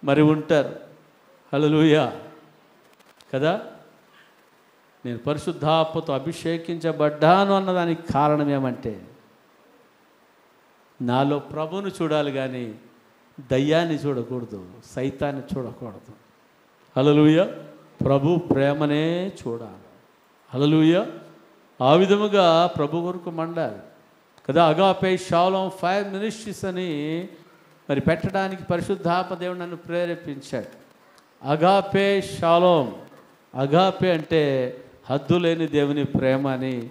మరి ఉంటారు. హల్లెలూయా కదా. నేను పరిశుద్ధాత్మతో అభిషేకించబడ్డాను అన్నదానికి కారణం ఏమంటే, నాలో ప్రభువును చూడాలి కానీ దయ్యాన్ని చూడకూడదు, సైతాన్ని చూడకూడదు. హల్లెలూయా. ప్రభు ప్రేమనే చూడాలి. హల్లెలూయా. ఆ విధముగా ప్రభు కొరకు మండాలి కదా. అగాపే షాలోమ్ ఫైర్ మినిస్ట్రీస్ అని మరి పెట్టడానికి పరిశుద్ధాత్మ దేవుడు నన్ను ప్రేరేపించాడు. Agape shalom. అగాపే అంటే హద్దు లేని దేవుని ప్రేమ అని,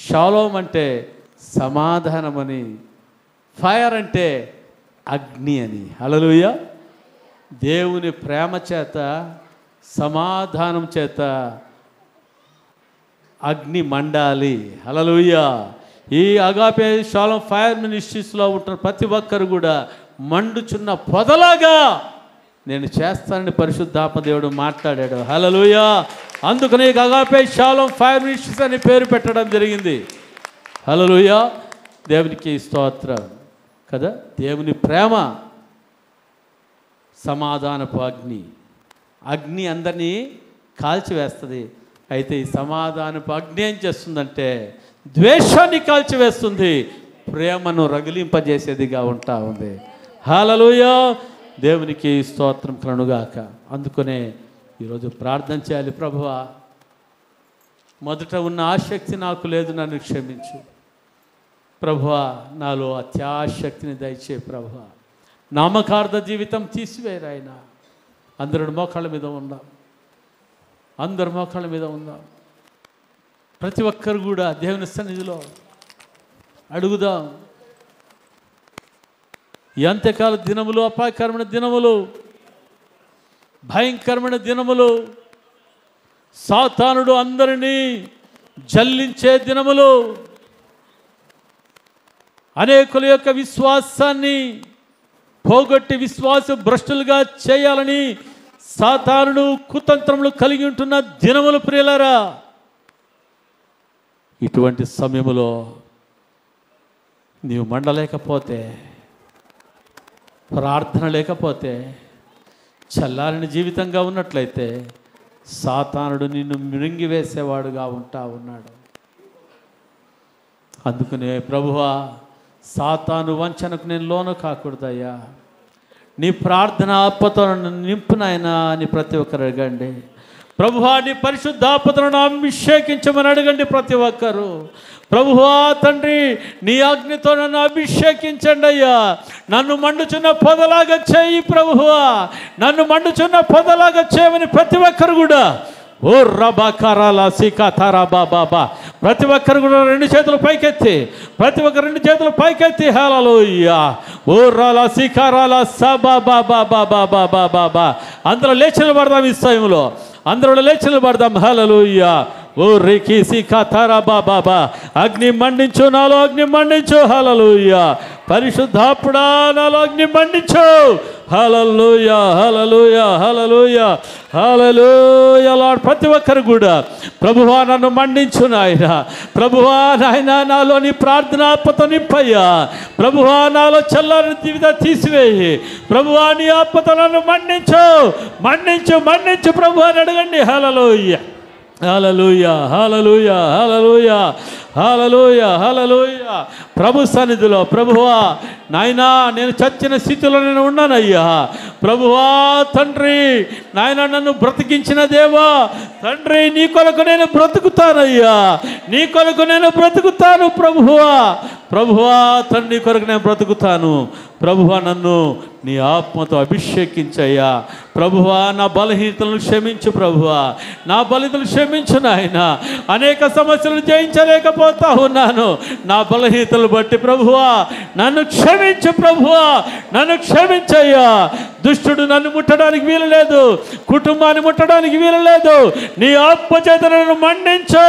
షాలోమ్ అంటే సమాధానమని, ఫైర్ అంటే అగ్ని అని. హల్లెలూయా. దేవుని ప్రేమ చేత, సమాధానం చేత అగ్ని మండాలి. హల్లెలూయా. ఈ అగాపే షాలోమ్ ఫైర్ మినిస్ట్రీస్లో ఉంటున్న ప్రతి ఒక్కరు కూడా మండుచున్న పొదలాగా నేను చేస్తానని పరిశుద్ధాత్మ దేవుడు మాట్లాడాడు. హల్లెలూయా. అందుకని అగాపే షాలోమ్ ఫైర్ మినిస్ట్రీస్ అని పేరు పెట్టడం జరిగింది. హల్లెలూయా. దేవునికి స్తోత్రం కదా. దేవుని ప్రేమ సమాధానపు అగ్ని. అగ్ని అందరినీ కాల్చివేస్తుంది. అయితే ఈ సమాధానపు అగ్ని ఏం చేస్తుందంటే ద్వేషాన్ని కాల్చివేస్తుంది, ప్రేమను రగిలింపజేసేదిగా ఉంటా ఉంది. హల్లెలూయా. దేవునికి స్తోత్రం కలుగుగాక. అందుకనే ఈరోజు ప్రార్థన చేయాలి. ప్రభువా, మొదట ఉన్న ఆసక్తి నాకు లేదు, నన్ను క్షమించు. ప్రభువా, నాలో అత్యాశక్తిని దయచే. ప్రభువా, నామకార్థ జీవితం తీసివేరు. ఆయన అందరు మోకాళ్ళ మీద ఉందాం. అందరు మోకాళ్ళ మీద ఉందాం. ప్రతి ఒక్కరు కూడా దేవుని సన్నిధిలో అడుగుదాం. ఈ అంత్యకాల దినములు అపాయకరమైన దినములు, భయంకరమైన దినములు, సాతానుడు అందరినీ జల్లించే దినములు, అనేకుల యొక్క విశ్వాసాన్ని పోగొట్టి విశ్వాస భ్రష్టులుగా చేయాలని సాతానుడు కుతంత్రములు కలిగి ఉంటున్న దినములు ప్రియులారా. ఇటువంటి సమయములో నీవు మండలేకపోతే, ప్రార్థన లేకపోతే, చల్లారిన జీవితంగా ఉన్నట్లయితే సాతానుడు నిన్ను మింగివేసేవాడుగా ఉంటా ఉన్నాడు. అందుకనే ప్రభువా, సాతాను వంచనకు నేను లోను కాకూడదయ్యా. నీ ప్రార్థన ఆత్మతను నింపునాయనా అని ప్రతి ఒక్కరు అడగండి. ప్రభువా, నీ పరిశుద్ధాత్మను అభిషేకించమని అడగండి ప్రతి ఒక్కరు. ప్రభువా తండ్రి, నీ అగ్నితో నన్ను అభిషేకించండి అయ్యా. నన్ను మండుచున్న పొదలాగా చేయి ప్రభువా, నన్ను మండుచున్న పొదలాగా చేయమని ప్రతి ఒక్కరు కూడా ఓ రబా కరాలా సికా తారా బాబా ప్రతి ఒక్కరు కూడా రెండు చేతులు పైకెత్తి, ప్రతి ఒక్కరు రెండు చేతులు పైకెత్తి హల్లెలూయా. ఓ రాలా సికారాలా సబా బాబా బాబా బాబా బాబా అందరూ లేచి నిలబడదాం. ఈ సమయంలో అందరూ లేచి నిలబడదాం. హల్లెలూయా. ఓ రేకి సికా తారా బాబా అగ్ని మండించు, నాలో అగ్ని మండించు. హల్లెలూయా. పరిశుద్ధాత్ముడా, నాలో అగ్ని మండించు. హల్లెలూయా, హల్లెలూయా, హల్లెలూయా, హల్లెలూయా. లార్డ్, ప్రతి ఒక్కరు కూడా ప్రభువా నన్ను మండించు నాయన. ప్రభువా నాయన, నాలోని ప్రార్థనాత్మతో నింపయ్యా. ప్రభువా, నాలో చల్లారిన జీవితం తీసివేయి. ప్రభువా, నీ ఆత్మతో నన్ను మండించు, మండించు, మండించు ప్రభువా అని అడగండి. హల్లెలూయా, హల్లెలూయా, హల్లెలూయా, హల్లెలూయా, హల్లెలూయా, హల్లెలూయా. ప్రభు సన్నిధిలో ప్రభువా నాయనా, నేను చచ్చిన స్థితిలో నేను ఉన్నానయ్యా. ప్రభువా తండ్రి నాయన, నన్ను బ్రతికించిన దేవా తండ్రి, నీ కొరకు నేను బ్రతుకుతానయ్యా. నీ కొరకు నేను బ్రతుకుతాను ప్రభువా. ప్రభువా తండ్రి, నీ కొరకు నేను బ్రతుకుతాను. ప్రభువా, నన్ను నీ ఆత్మతో అభిషేకించయ్యా. ప్రభువా నా బలహీనతలను క్షమించు ప్రభువా, నా బలహీనతలు క్షమించు నాయన. అనేక సమస్యలను జయించలేకపోతా ఉన్నాను, నా బలహీనతలు బట్టి ప్రభువా నన్ను క్షమించు ప్రభువా, నన్ను క్షమించయ్యా. దుష్టుడు నన్ను ముట్టడానికి వీలు లేదు, కుటుంబాన్ని ముట్టడానికి వీలు లేదు. నీ ఆత్మచేతనను మండించు,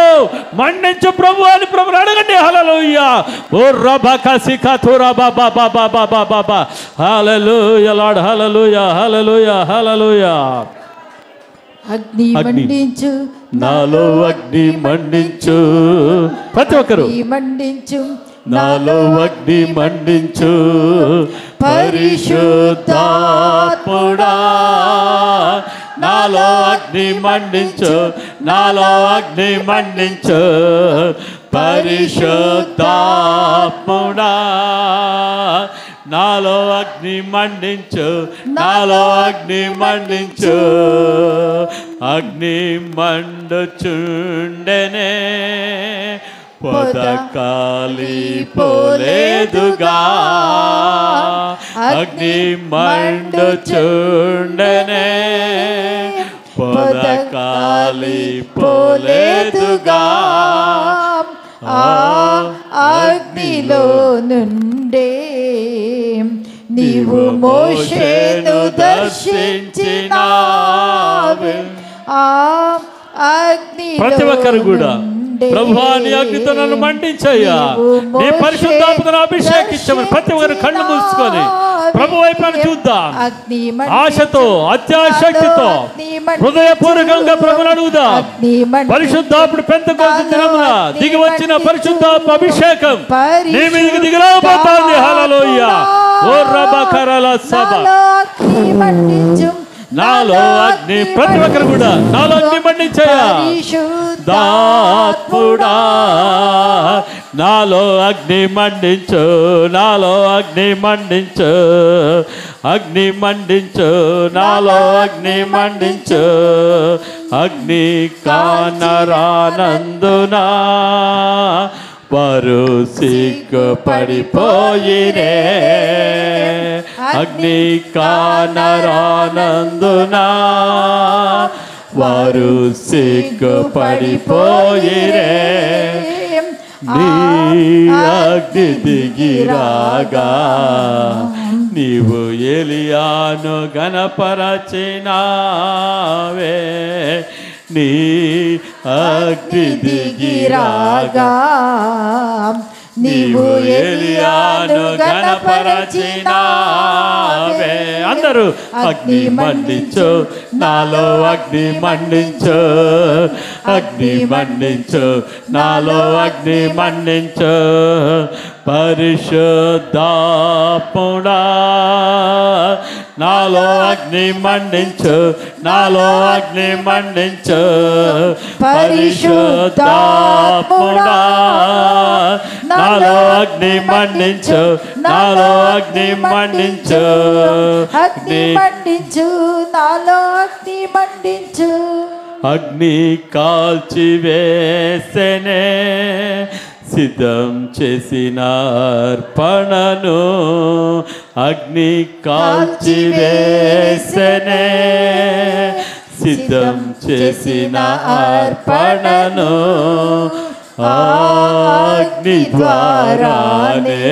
మండించు ప్రభు అని ప్రభుని అడగండి. హల్లెలూయా. ఓ రబకసికా తురా బాబా బాబా బాబా బాబా. హల్లెలూయా లార్డ్, హల్లెలూయా హల్లెలూయా హల్లెలూయా. అగ్ని మండించు, నాలో అగ్ని మండించు. ప్రతి ఒక్కరు మండించు, నాలో అగ్ని మండించు. పరిశుద్ధాత్ముడా నాలో అగ్ని మండించు, నాలో అగ్ని మండించు. పరిశుద్ధాత్ముడా నాలో అగ్ని మండించు, నాలో అగ్ని మండించు. అగ్ని మండుచుండెనే పొదకాలి పోలేదుగా. అగ్ని మండుచుండెనే పొదకాలి పోలేదుగా. అగ్నిలో నుండే నీవు మోషేను దర్శించినావు. ప్రతి ఒక్కరు కూడా ప్రభువా నీ అగ్నితో నన్ను మండించయ్యా, నీ పరిశుద్ధాత్మను అభిషేకించమని ప్రతి ఒక్కరు కళ్ళు మూసుకొని ప్రభు వైపు చూద్దాం. ఆశతో అత్యాశక్తితో హృదయపూర్వకంగా ప్రభుని అడుగుదాం. పరిశుద్ధాత్ముడు పెంతెకోస్తు దినమున దిగి వచ్చిన పరిశుద్ధాత్మ అభిషేకం నీ మీదకి దిగిరాబోతోంది. హల్లెలూయా. ఓ రబకరల సభ నాలో అగ్ని. ప్రతి ఒక్కరు కూడా నాలో అగ్ని మండించయ్యా. దాత్ముడా నాలో అగ్ని మండించు, నాలో అగ్ని మండించు. అగ్ని మండించు, నాలో అగ్ని మండించు. అగ్ని కానరానందునా వారు సిగ్గుపడిపోయిరే. అగ్ని కానరానందునా వారు సిగ్గుపడిపోయిరే. నీ అగ్ని దిగిరాగా నీవు ఎలియాను గణపరచినావే. నీ అగ్ని దిగిరాగా నీవు ఎలియాను గణపరచినావే. అందరూ అగ్ని మండించు, నాలో అగ్ని మండించు. అగ్ని మండించు, నాలో అగ్ని మండించు. పరిశుద్ధాత్ముడా నాలో అగ్ని మండించు, నాలో అగ్ని మండించు. పరిశుద్ధాత్ముడా నాలో అగ్ని మండించు, నాలో అగ్ని మండించు. అగ్ని మండించు, నాలో అగ్ని మండించు. అగ్ని కాల్చివేసెనే సిద్ధం చేసిన అర్పణను. అగ్ని కాల్చివేసెనే సిద్ధం చేసిన అర్పణను. అగ్ని ద్వారానే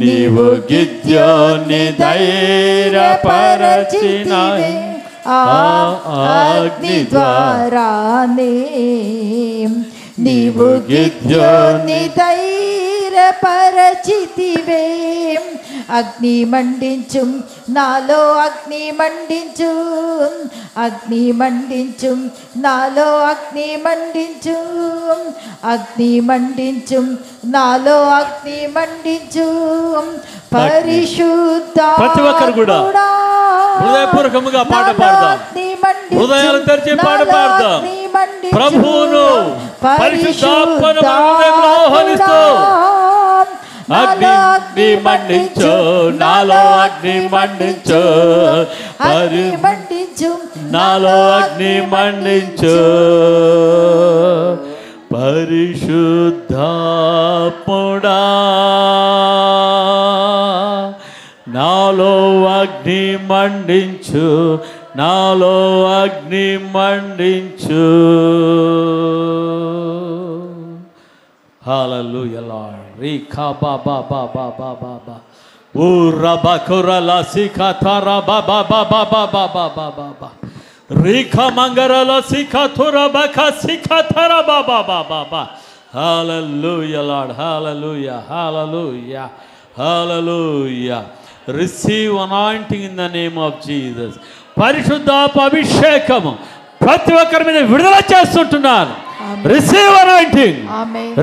నీవు గిద్యోని ధైర్యపరచినావు. అగ్ని ద్వారానే నీవు గిద్యోని ధైర్యపరచితివే. అగ్ని మండించు, నాలో అగ్ని మండించు. అగ్ని మండించు, నాలో అగ్ని మండించు. అగ్ని మండించు, నాలో అగ్ని మండించు. పరిశుద్ధ ప్రతి ఒక్కరు కూడా హృదయపూర్వకముగా పాట పాడదాం. హృదయాలు తెరిచి పాట పాడదాం. ప్రభువును పరిశుద్ధాత్మను హృదయంలో ఆహ్వానిస్తూ అగ్ని మండించు, నాలో అగ్ని మండించు. మండించు, నాలో అగ్ని మండించు. పరిశుద్ధాత్ముడా నాలో అగ్ని మండించు, నాలో అగ్ని మండించు. హల్లెలూయా లార్డ్. రీకా బా బా బా బా బా బా బా ఓ రబా కురలా సికా తారా బా బా బా బా బా బా బా బా బా బా రీకా మంగరలా సికా తురా బకా సికా తారా బా బా బా బా బా. Hallelujah Lord. Hallelujah, hallelujah, hallelujah. Receive anointing in the name of Jesus. పరిశుద్ధాత్మ అభిషేకము ప్రతి ఒక్కరి మీద విడుదల చేస్తుంటున్నాను. Receive anointing,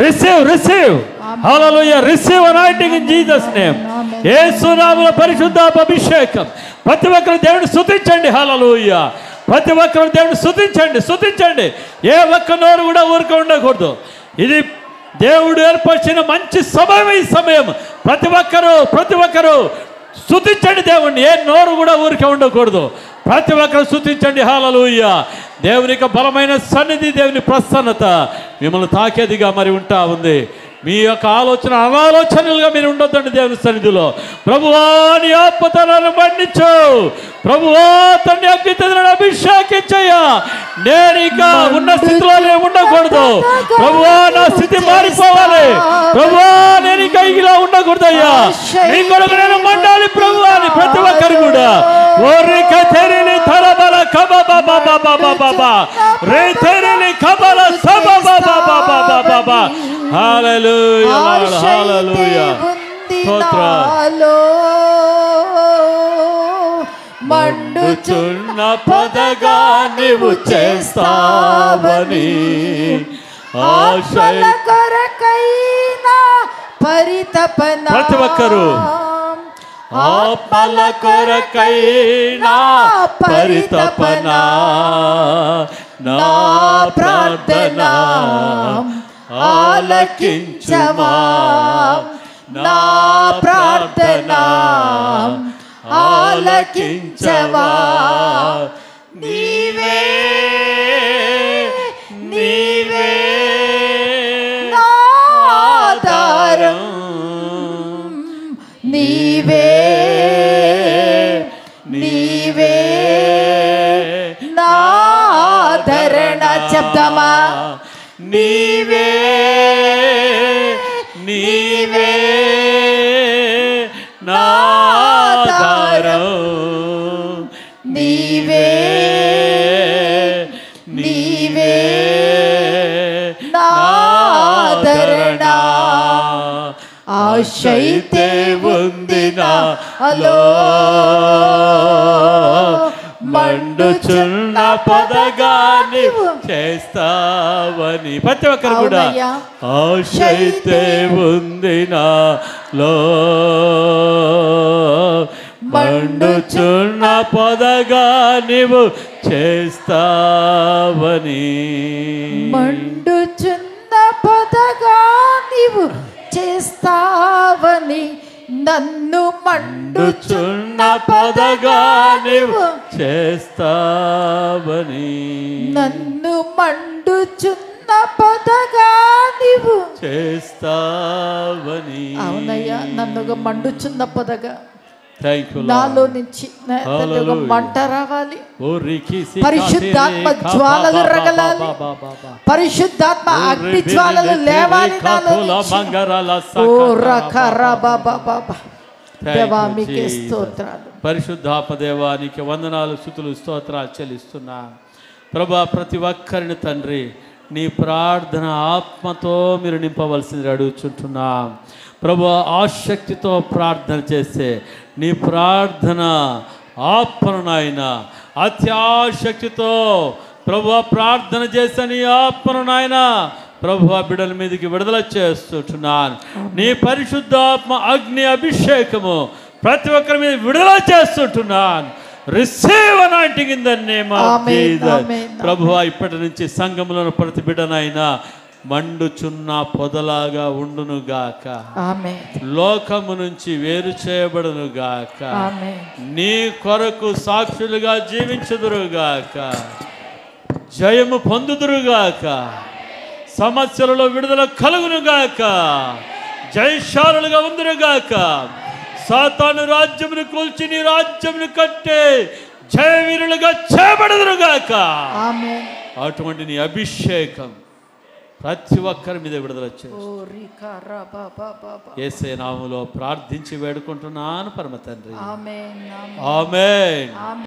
receive. Hallelujah. Receive anointing in Jesus name. యేసు నామములో పరిశుద్ధాత్మ అభిషేకం. ప్రతి ఒక్కరు దేవుని స్తుతించండి. హల్లెలూయా. ప్రతి ఒక్కరు దేవుని స్తుతించండి. ఏ ఒక్క నోరు కూడా ఊరిక ఉండకూడదు. ఇది దేవుడు ఏర్పరిచిన మంచి సమయం. ఈ సమయం ప్రతి ఒక్కరు స్తుతించండి దేవుణ్ణి. ఏ నోరు కూడా ఊరికే ఉండకూడదు. ప్రతి ఒక్కరు స్తుతించండి. హల్లెలూయా. దేవుని యొక్క బలమైన సన్నిధి, దేవుని ప్రసన్నత మిమ్మల్ని తాకేదిగా మరి ఉంటా ఉంది. మీ యొక్క ఆలోచన అనాలోచనలుగా మీరు ఉండొద్దండి దేవుని సన్నిధిలో. ప్రభువా నీ ఆత్మతలను మండించు, ప్రభువా తండ్రి అగ్నితలను అభిషేకించయ్యా. నేను ఇంకా ఉన్న స్థితిలోనే ఉండకూడదు ప్రభువా. నా స్థితి మారిపోవాలి ప్రభువా. నేను ఇంకా ఇలా ఉండకూడదయ్యా. నీ కొరకు నేను మండాలి ప్రభువా అని ప్రతి ఒక్కరు కూడా ఓరిక తెరిలి తరబల కబబా బాబా బాబా బాబా రే తెరిలి కబల సబబా బాబా బాబా బాబా. హల్లెలూయా లార్డ్. హల్లెలూయా. స్తోత్రాలు. మండుచున్న పొదగా నీవు చేస్తావని ఆశల కొరకైనా పరితపన. ప్రతి ఒక్కరు ఆత్మల కొరకైనా పరితపన నా ప్రార్థన ఆలకించుమా. నా ప్రార్థన ఆలకించవా. నీవే ఆధారం, నీవే నాదరణ. శబ్దమా నీవే నాధారం, నీవే నాదరణ. ఆశైతే ఉంది నాలో మండుచున్న పొదగా నీవు చేస్తావని. ప్రతి ఒక్కరు కూడా ఆశైతే ఉంది నాలో మండుచున్న పొదగా నీవు చేస్తావని. మండుచున్న పొదగా నీవు చేస్తావని. నన్ను మండుచున్న పొదగా నీవు చేస్తావని. నన్ను మండుచున్న పొదగా నీవు చేస్తావని. అవునయ్యా, నన్ను మండుచున్న పొదగా థ్యాంక్ యూ. నాలో నుంచి మంట రావాలి. పరిశుద్ధాత్మ జ్వాలలు రగలాలి. పరిశుద్ధాత్మ అగ్ని జ్వాలలు లేవాలి నాలో నుంచి. ఓ రకరా బాబా బాబా. దేవా మీకే స్తోత్రాలు. పరిశుద్ధాత్మ దేవానికి వందనాలు, స్తుతులు, స్తోత్రాలు చెల్లిస్తున్నాను ప్రభా. ప్రతి ఒక్కరిని తండ్రి నీ ప్రార్థన ఆత్మతో మీరు నింపవలసింది అడుగుచుంటున్నాం ప్రభు. ఆసక్తితో ప్రార్థన చేస్తే నీ ప్రార్థన ఆత్మను నాయన అత్యాశక్తితో ప్రభు ప్రార్థన చేస్తే నీ ఆత్మను నాయన ప్రభు బిడ్డల మీదకి విడుదల చేస్తుంటున్నాను. నీ పరిశుద్ధాత్మ అగ్ని అభిషేకము ప్రతి ఒక్కరి మీద విడుదల చేస్తుంటున్నాను. Receive anointing in the name of Jesus. ప్రభువా ఇప్పటి నుంచి సంఘములను ప్రతి బిడ్డనైనా మండుచున్న పొదలాగా ఉండునుగాక. లోకము నుంచి వేరు చేయబడునుగాక. నీ కొరకు సాక్షులుగా జీవించుదురుగాక. జయము పొందుదురుగాక. సమస్యలలో విడుదల కలుగునుగాక. జయశాలులుగా ఉందురుగాక. సాతాను రాజ్యమును కూల్చి నీ రాజ్యమును కట్టే జయవీరులుగా చేయబడదురుగాక. ఆమేన్. అటువంటి నీ అభిషేకం ప్రతి ఒక్కరి మీద విడుదల చేస్తుంది. యేసయ్య నామములో ప్రార్థించి వేడుకుంటున్నాను పరమ తండ్రి. ఆమేన్. ఆమేన్.